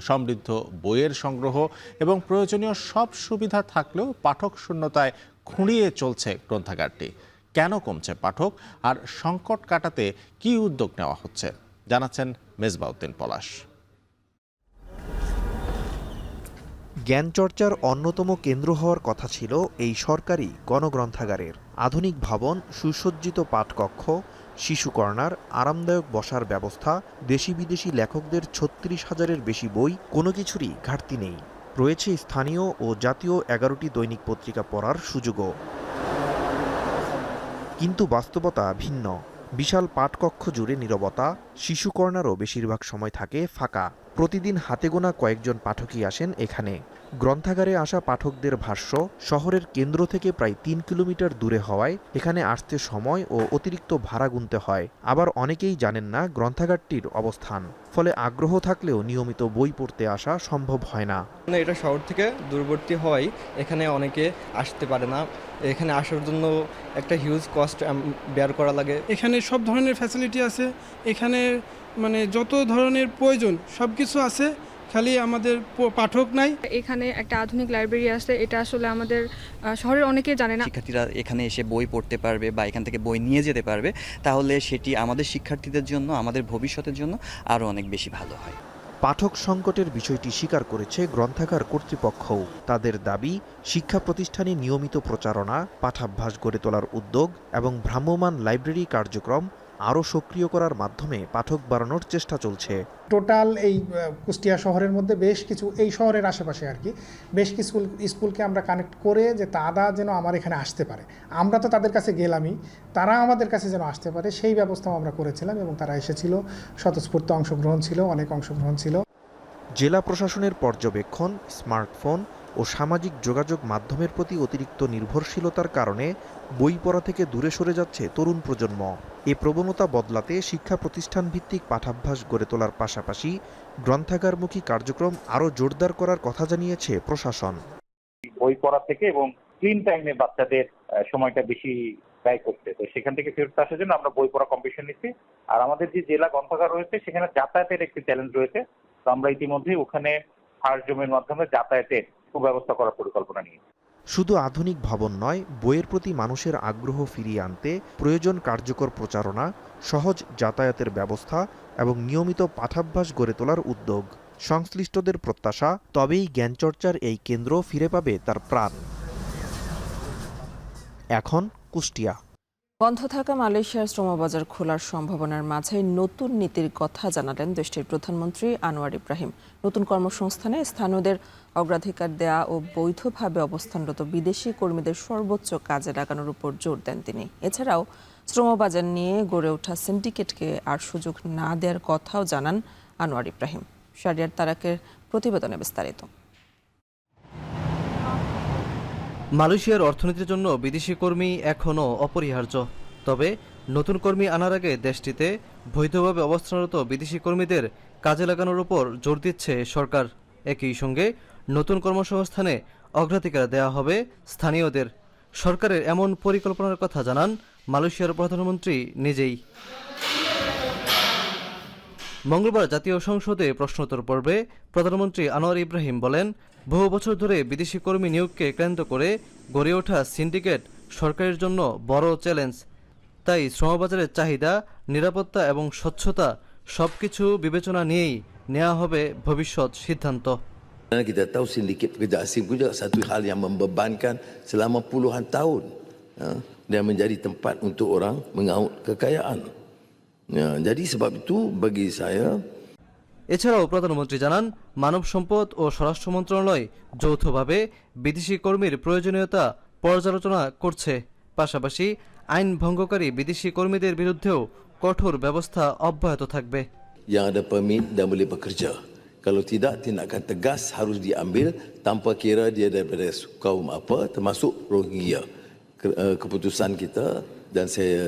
S2: সমৃদ্ধ বইয়ের সংগ্রহ এবং প্রয়োজনীয় সব সুবিধা থাকলেও পাঠক শূন্যতায় খুঁড়িয়ে চলছে গ্রন্থাগারটি। কেন কমছে পাঠক, আর সংকট কাটাতে কী উদ্যোগ নেওয়া হচ্ছে, জানাচ্ছেন মেজবাউদ্দিন পলাশ।
S3: জ্ঞানচর্চার অন্যতম কেন্দ্র হওয়ার কথা ছিল এই সরকারি গণগ্রন্থাগারের। আধুনিক ভবন, সুসজ্জিত পাঠকক্ষ, শিশু কর্নার, আরামদায়ক বসার ব্যবস্থা, দেশি বিদেশি লেখকদের ৩৬,০০০-এর বেশি বই, কোনো কিছুরই ঘাটতি নেই। রয়েছে স্থানীয় ও জাতীয় 11টি দৈনিক পত্রিকা পড়ার সুযোগও। কিন্তু বাস্তবতা ভিন্ন। বিশাল পাঠকক্ষ জুড়ে নীরবতা, শিশু কর্নারও বেশিরভাগ সময় থাকে ফাঁকা। প্রতিদিন হাতে গোনা কয়েকজন পাঠকই আসেন এখানে। গ্রন্থাগারে আসা পাঠকদের ভাষ্য, শহরের কেন্দ্র থেকে প্রায় ৩ কিলোমিটার দূরে হওয়ায় এখানে আসতে সময় ও অতিরিক্ত ভাড়া গুনতে হয়। আবার অনেকেই জানেন না গ্রন্থাগারটির অবস্থান, ফলে আগ্রহ থাকলেও নিয়মিত বই পড়তে আসা সম্ভব হয় না।
S8: এটা শহর থেকে দূরবর্তী হওয়ায় এখানে অনেকে আসতে পারে না। এখানে আসার জন্য একটা হিউজ কস্ট বেয়ার করা লাগে।
S9: এখানে সব ধরনের ফ্যাসিলিটি আছে, এখানে মানে যত ধরনের প্রয়োজন সব কিছু আছে, খালি আমাদের পাঠক নাই।
S10: এখানে একটা আধুনিক লাইব্রেরি আছে, এটা আসলে আমাদের শহরের অনেকেই জানে না।
S12: শিক্ষার্থীরা এখানে এসে বই পড়তে পারবে বা এখান থেকে বই নিয়ে যেতে পারবে, তাহলে সেটি আমাদের শিক্ষার্থীদের জন্য, আমাদের ভবিষ্যতের জন্য আরও অনেক বেশি ভালো হয়।
S3: পাঠক সংকটের বিষয়টি স্বীকার করেছে গ্রন্থাগার কর্তৃপক্ষও। তাদের দাবি, শিক্ষা প্রতিষ্ঠানে নিয়মিত প্রচারণা, পাঠাভ্যাস গড়ে তোলার উদ্যোগ এবং ভ্রাম্যমাণ লাইব্রেরি কার্যক্রম আরও সক্রিয় করার মাধ্যমে পাঠক বাড়ানোর চেষ্টা চলছে।
S13: টোটাল এই কুষ্টিয়া শহরের মধ্যে বেশ কিছু, এই শহরের আশেপাশে আর কি, বেশ কিছু স্কুলকে আমরা কানেক্ট করে যে তারা যেন আমার এখানে আসতে পারে। আমরা তো তাদের কাছে গেলামই, তারা আমাদের কাছে যেন আসতে পারে সেই ব্যবস্থাও আমরা করেছিলাম এবং তারা এসেছিল, স্বতঃস্ফূর্ত অংশগ্রহণ ছিল, অনেক অংশগ্রহণ ছিল।
S3: জেলা প্রশাসনের পর্যবেক্ষণ, স্মার্টফোন ও সামাজিক যোগাযোগ মাধ্যমের প্রতি অতিরিক্ত নির্ভরশীলতার কারণে বই পড়া থেকে দূরে সরে যাচ্ছে তরুণ প্রজন্ম। এ প্রবণতা বদলাতে শিক্ষা প্রতিষ্ঠান ভিত্তিক পাঠাভ্যাস গড়ে তোলার পাশাপাশি গ্রন্থাগারমুখী কার্যক্রম আরও জোরদার করার কথা জানিয়েছে প্রশাসন।
S15: বই পড়া থেকে এবং স্ক্রিন টাইমে বাচ্চাদের সময়টা বেশি ব্যয় করতে, তো সেখান থেকে ফেরত আসার জন্য আমরা বই পড়া কম্পিটিশন নিচ্ছি। আর আমাদের যে জেলা গ্রন্থাগার রয়েছে সেখানে যাতায়াতের একটি চ্যালেঞ্জ রয়েছে, তো আমরা ইতিমধ্যে ওখানে হারজমের মাধ্যমে যাতায়াতের সুব্যবস্থা করার পরিকল্পনা নিয়েছি।
S3: শুধু আধুনিক ভবন নয়, বইয়ের প্রতি মানুষের আগ্রহ ফিরিয়ে আনতে প্রয়োজন কার্যকর প্রচারণা, সহজ যাতায়াতের ব্যবস্থা এবং নিয়মিত পাঠাভ্যাস গড়ে তোলার উদ্যোগ। সংশ্লিষ্টদের প্রত্যাশা, তবেই জ্ঞানচর্চার এই কেন্দ্র ফিরে পাবে তার প্রাণ। এখন কুষ্টিয়া।
S1: বন্ধ থাকা মালয়েশিয়ার শ্রমবাজার খোলার সম্ভাবনার মাঝে নতুন নীতির কথা জানালেন দেশটির প্রধানমন্ত্রী আনোয়ার ইব্রাহিম। নতুন কর্মসংস্থানে স্থানীয়দের অগ্রাধিকার দেয়া ও বৈধভাবে অবস্থানরত বিদেশি কর্মীদের সর্বোচ্চ কাজে লাগানোর উপর জোর দেন তিনি। এছাড়াও শ্রমবাজার নিয়ে গড়ে ওঠা সিন্ডিকেটকে আর সুযোগ না দেওয়ার কথাও জানান আনোয়ার ইব্রাহিম। শাহরিয়ার তারাকের প্রতিবেদনে বিস্তারিত।
S16: মালয়েশিয়ার অর্থনীতির জন্য বিদেশি কর্মী এখনও অপরিহার্য। তবে নতুন কর্মী আনার আগে দেশটিতে বৈধভাবে অবস্থানরত বিদেশি কর্মীদের কাজে লাগানোর উপর জোর দিচ্ছে সরকার। একই সঙ্গে নতুন কর্মসংস্থানে অগ্রাধিকার দেওয়া হবে স্থানীয়দের। সরকারের এমন পরিকল্পনার কথা জানান মালয়েশিয়ার প্রধানমন্ত্রী নিজেই। মঙ্গলবার জাতীয় সংসদে প্রশ্নোত্তর পর্বে প্রধানমন্ত্রী আনোয়ার ইব্রাহিম বলেন, বহু বছর ধরে বিদেশি কর্মী নিয়োগকে কেন্দ্র করে গড়ে ওঠা সিন্ডিকেট সরকারের জন্য বড় চ্যালেঞ্জ। তাই শ্রমবাজারের চাহিদা, নিরাপত্তা এবং স্বচ্ছতা সবকিছু বিবেচনা নিয়েই নেওয়া হবে ভবিষ্যৎ সিদ্ধান্ত।
S17: Kita tahu sindiket pekerja asing pun juga satu hal yang membebankan selama puluhan tahun dan menjadi tempat untuk orang mengaut kekayaan. Jadi sebab itu bagi saya।
S16: এছাড়াও প্রধানমন্ত্রী জানান, মানব সম্পদ ও স্বরাষ্ট্র মন্ত্রণালয় যৌথভাবে বিদেশি কর্মীর প্রয়োজনীয়তা পর্যালোচনা করছে। পাশাপাশি আইন ভঙ্গকারী বিদেশি কর্মীদের বিরুদ্ধেও কঠোর ব্যবস্থা অব্যাহত থাকবে।
S17: Yang ada permit dan boleh bekerja. Kalau tidak, tindakan tegas harus diambil tanpa kira dia daripada kaum apa, termasuk Rohingya. Keputusan kita dan saya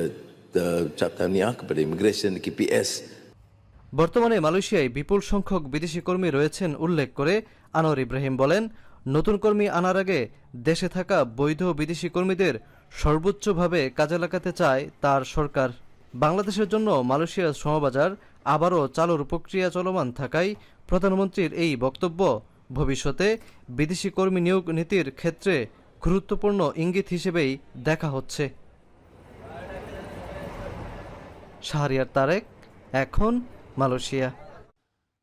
S17: ucap tahniah kepada Immigration KPS।
S16: বর্তমানে মালয়েশিয়ায় বিপুল সংখ্যক বিদেশি কর্মী রয়েছেন উল্লেখ করে আনোয়ার ইব্রাহিম বলেন, নতুন কর্মী আনার আগে দেশে থাকা বৈধ বিদেশি কর্মীদের সর্বোচ্চভাবে কাজে লাগাতে চায় তার সরকার। বাংলাদেশের জন্য মালয়েশিয়ার শ্রমবাজার আবারও চালুর প্রক্রিয়া চলমান থাকায় প্রধানমন্ত্রীর এই বক্তব্য ভবিষ্যতে বিদেশি কর্মী নিয়োগ নীতির ক্ষেত্রে গুরুত্বপূর্ণ ইঙ্গিত হিসেবেই দেখা হচ্ছে। শাহরিয়ার তারেক, এখন মালয়েশিয়া।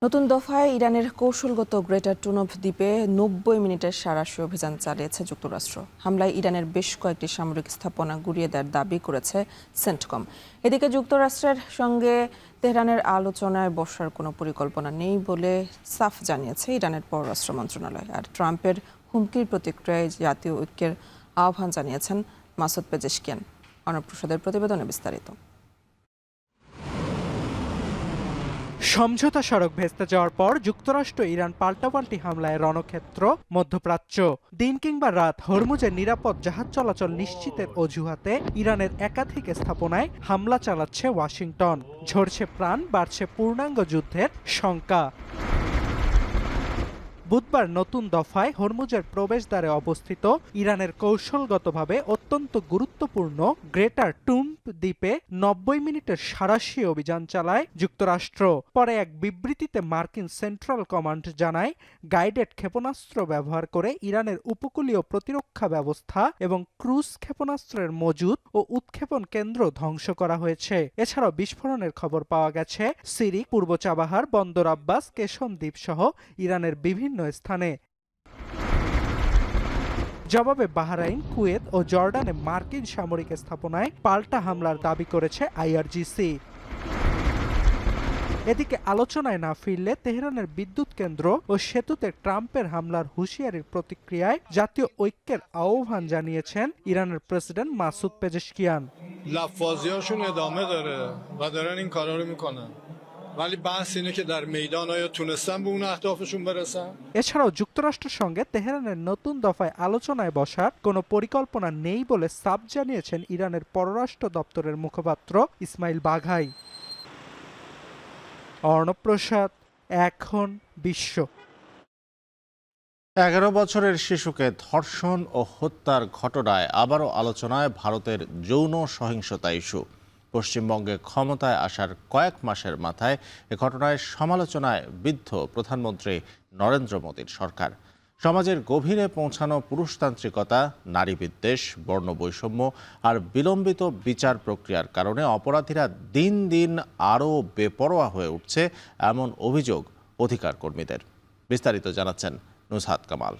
S1: নতুন দফায় ইরানের কৌশলগত গ্রেটার টুনভ দ্বীপে 90 মিনিটের সাঁড়াশি অভিযান চালিয়েছে যুক্তরাষ্ট্র। হামলায় ইরানের বেশ কয়েকটি সামরিক স্থাপনা গুঁড়িয়ে দেওয়ার দাবি করেছে সেন্টকম। এদিকে যুক্তরাষ্ট্রের সঙ্গে তেহরানের আলোচনায় বসার কোনো পরিকল্পনা নেই বলে সাফ জানিয়েছে ইরানের পররাষ্ট্র মন্ত্রণালয়। আর ট্রাম্পের হুমকির প্রতিক্রিয়ায় জাতীয় ঐক্যের আহ্বান জানিয়েছেন মাসুদ
S4: সমঝোতা সড়ক ভেস্তে যাওয়ার পর যুক্তরাষ্ট্র ইরান পাল্টাপাল্টি হামলায় রণক্ষেত্র মধ্যপ্রাচ্য। দিন কিংবা রাত হরমুজের নিরাপদ জাহাজ চলাচল নিশ্চিতের অজুহাতে ইরানের একাধিক স্থাপনায় হামলা চালাচ্ছে ওয়াশিংটন। ঝরছে প্রাণ, বাড়ছে পূর্ণাঙ্গ যুদ্ধের শঙ্কা। বুধবার নতুন দফায় হরমুজের প্রবেশদ্বারে অবস্থিত ইরানের কৌশলগতভাবে অত্যন্ত গুরুত্বপূর্ণ গ্রেটার টুম্ব দ্বীপে 90 মিনিটের সাঁড়াশি অভিযান চালায় যুক্তরাষ্ট্র। পরে এক বিবৃতিতে মার্কিন সেন্ট্রাল কমান্ড জানায়, গাইডেড ক্ষেপণাস্ত্র ব্যবহার করে ইরানের উপকূলীয় প্রতিরক্ষা ব্যবস্থা এবং ক্রুজ ক্ষেপণাস্ত্রের মজুদ ও উৎক্ষেপণ কেন্দ্র ধ্বংস করা হয়েছে। এছাড়াও বিস্ফোরণের খবর পাওয়া গেছে সিরিক, পূর্ব চাবাহার, বন্দর আব্বাস, কেশম দ্বীপ সহ ইরানের বিভিন্ন স্থানে। জবাবে বাহরাইন, কুয়েত ও জর্ডানে মার্কিন সামরিক স্থাপনায় পাল্টা হামলার দাবি করেছে আইআরজিসি। এদিকে আলোচনায় না ফিরলে তেহরানের বিদ্যুৎ কেন্দ্র ও সেতুতে ট্রাম্পের হামলার হুঁশিয়ারির প্রতিক্রিয়ায় জাতীয় ঐক্যের আহ্বান জানিয়েছেন ইরানের প্রেসিডেন্ট মাসুদ পেজেশকিয়ান।
S14: لفاظیاشون ادامه داره و دارن این کارا رو میکنن ولی بحث اینه که در میدان آیا تونستن به اون اهدافشون برسن।
S4: এছাড়াও যুক্তরাষ্ট্রের সঙ্গে তেহরানের নতুন দফায় আলোচনায় বসার কোনো পরিকল্পনা নেই বলে সাফ জানিয়েছেন ইরানের পররাষ্ট্র দপ্তরের মুখপাত্র ইসমাইল বাঘাই। অর্ণব প্রসাদ, এখন বিশ্ব।
S2: 11 বছরের শিশুকে ধর্ষণ ও হত্যার ঘটনায় আবারও আলোচনায় ভারতের যৌন সহিংসতা ইস্যু। পশ্চিমবঙ্গে ক্ষমতায় আসার কয়েক মাসের মাথায় এ ঘটনায় সমালোচনায় বিদ্ধ প্রধানমন্ত্রী নরেন্দ্র মোদীর সরকার। সমাজের গভীরে পৌঁছানো পুরুষতান্ত্রিকতা, নারী বিদ্বেষ, বর্ণবৈষম্য আর বিলম্বিত বিচার প্রক্রিয়ার কারণে অপরাধীরা দিন দিন আরও বেপরোয়া হয়ে উঠছে, এমন অভিযোগ অধিকার কর্মীদের। বিস্তারিত জানাচ্ছেন নুসহাত কামাল।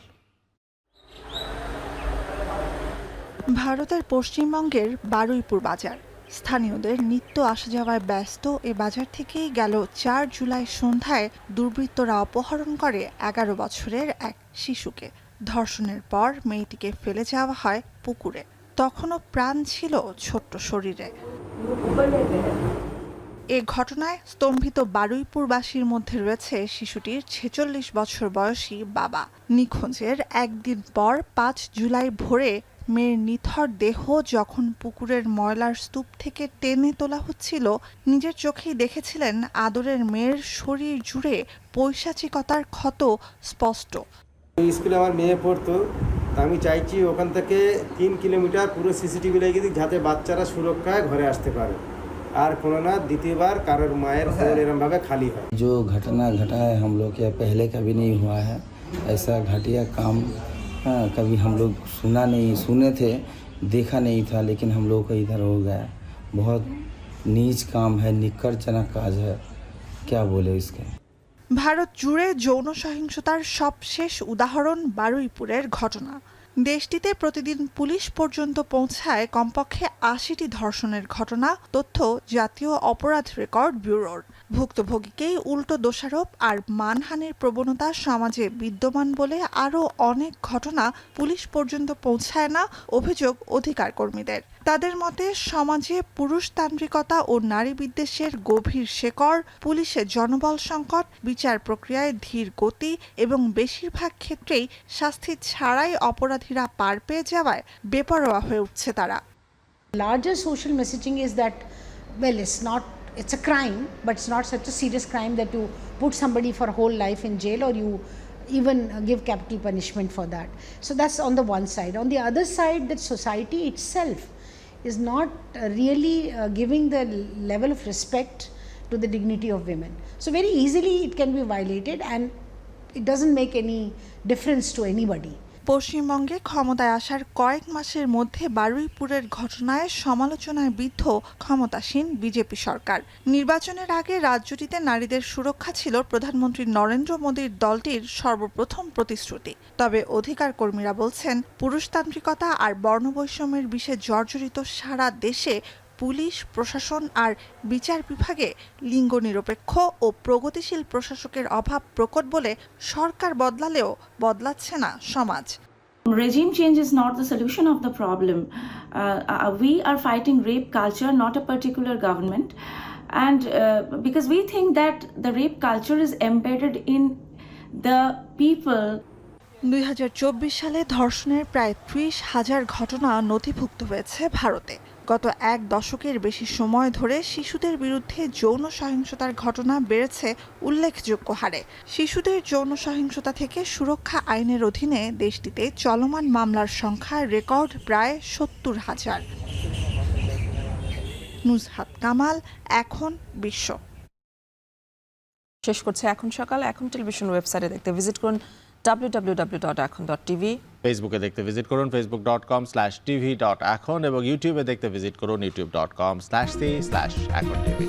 S18: ভারতের পশ্চিমবঙ্গের বারুইপুর বাজার স্থানীয়দের নিত্য আসা যাওয়ায় ব্যস্ত এ বাজার থেকেই গেল 4 জুলাই সন্ধ্যায় দুর্বৃত্তরা অপহরণ করে 11 বছরের এক শিশুকে। ধর্ষণের পর মেয়েটিকে ফেলে যাওয়া হয় পুকুরে। তখনও প্রাণ ছিল ছোট্ট শরীরে। এ ঘটনায় স্তম্ভিত বারুইপুরবাসীর মধ্যে রয়েছে শিশুটির 46 বছর বয়সী বাবা। নিখোঁজের একদিন পর 5 জুলাই ভোরে মেয়ের নিথর দেহ যখন পুকুরের ময়লার স্তূপ থেকে টেনে তোলা হচ্ছিল, নিজের চোখেই দেখেছিলেন আদরের মেয়ের শরীর জুড়ে পৈশাচিকতার ক্ষত স্পষ্ট।
S20: স্কুলে আমার মেয়ে পড়তো, আমি চাইছি ওখান থেকে 3 কিলোমিটার পুরো সিসিটিভি লাগিয়ে দিই, যাতে বাচ্চারা সুরক্ষায় ঘরে আসতে পারে, আর কোনো না দ্বিতীয়বার কারোর মায়ের ফোন এরমভাবে খালি হয়।
S22: जो घटना घटा है हम लोग के पहले कभी नहीं हुआ है ऐसा घटिया काम। कभी हम लोग सुने थे, देखा नहीं था, लेकिन हम लोग का इधर हो गया। बहुत नीच काम है, निकरजनक काज है, क्या बोले इसके।
S18: ভারত জুড়ে যৌন সহিংসতার সবশেষ উদাহরণ বারুইপুরের ঘটনা। দেশটিতে প্রতিদিন পুলিশ পর্যন্ত পৌঁছায় কমপক্ষে 80টি ধর্ষণের ঘটনা, তথ্য জাতীয় অপরাধ রেকর্ড ব্যুরোর। ভুক্তভোগীকেই উল্টো দোষারোপ আর মানহানির প্রবণতা সমাজে বিদ্যমান বলে আরও অনেক ঘটনা পুলিশ পর্যন্ত পৌঁছায় না, অভিযোগ অধিকার কর্মীদের। তাদের মতে সমাজে পুরুষতান্ত্রিকতা ও নারী বিদ্বেষের গভীর শেকড়, পুলিশের জনবল সংকট, বিচার প্রক্রিয়ায় ধীর গতি এবং বেশিরভাগ ক্ষেত্রেই শাস্তি ছাড়াই অপরাধীরা পার পেয়ে যাওয়ায় বেপরোয়া হয়ে উঠছে তারা।
S23: Larger social messaging is that, well, it's a crime, but it's not such a serious crime that you put somebody for whole life in jail or you even give capital punishment for that. So that's on the one side. On the other side, that society itself is not really giving the level of respect to the dignity of women. So very easily it can be violated and it doesn't make any difference to anybody.
S18: পশ্চিমবঙ্গে ক্ষমতায় আসার কয়েক মাসের মধ্যে বারুইপুরের ঘটনায় সমালোচনায় বিদ্ধ ক্ষমতাসীন বিজেপি সরকার। নির্বাচনের আগে রাজ্যটিতে নারীদের সুরক্ষা ছিল প্রধানমন্ত্রী নরেন্দ্র মোদীর দলটির সর্বপ্রথম প্রতিশ্রুতি। তবে অধিকার কর্মীরা বলছেন, পুরুষতান্ত্রিকতা আর বর্ণবৈষম্যের বিষে জর্জরিত সারা দেশে পুলিশ প্রশাসন আর বিচার বিভাগে লিঙ্গ নিরপেক্ষ ও প্রগতিশীল প্রশাসকের অভাব প্রকট বলে সরকার বদলালেও বদলাচ্ছে না সমাজ।
S24: Regime change is not the solution of the problem. We are fighting rape culture, not a particular government. And because we think that the rape culture is embedded in the people.
S18: 2024 সালে ধর্ষণের প্রায় 30,000 ঘটনা নথিভুক্ত হয়েছে ভারতে। গত এক দশকের বেশি সময় ধরে শিশুদের বিরুদ্ধে যৌন সহিংসতার ঘটনা বেড়েছে উল্লেখযোগ্য হারে। শিশুদের যৌন সহিংসতা থেকে সুরক্ষা আইনের অধীনে দেশটিতে চলমান মামলার সংখ্যা রেকর্ড প্রায় 70,000। নুজহাত কামাল, এখন বিশ্ব।
S1: শেষ করছে এখন সকাল। এখন টেলিভিশন ওয়েবসাইটে দেখতে ভিজিট করুন www.ekhon.tv।
S2: ফেসবুকে দেখতে ভিজিট করুন facebook.com/tv.ekhon এবং ইউটিউবে দেখতে ভিজিট করুন youtube.com/c/ekhon tv।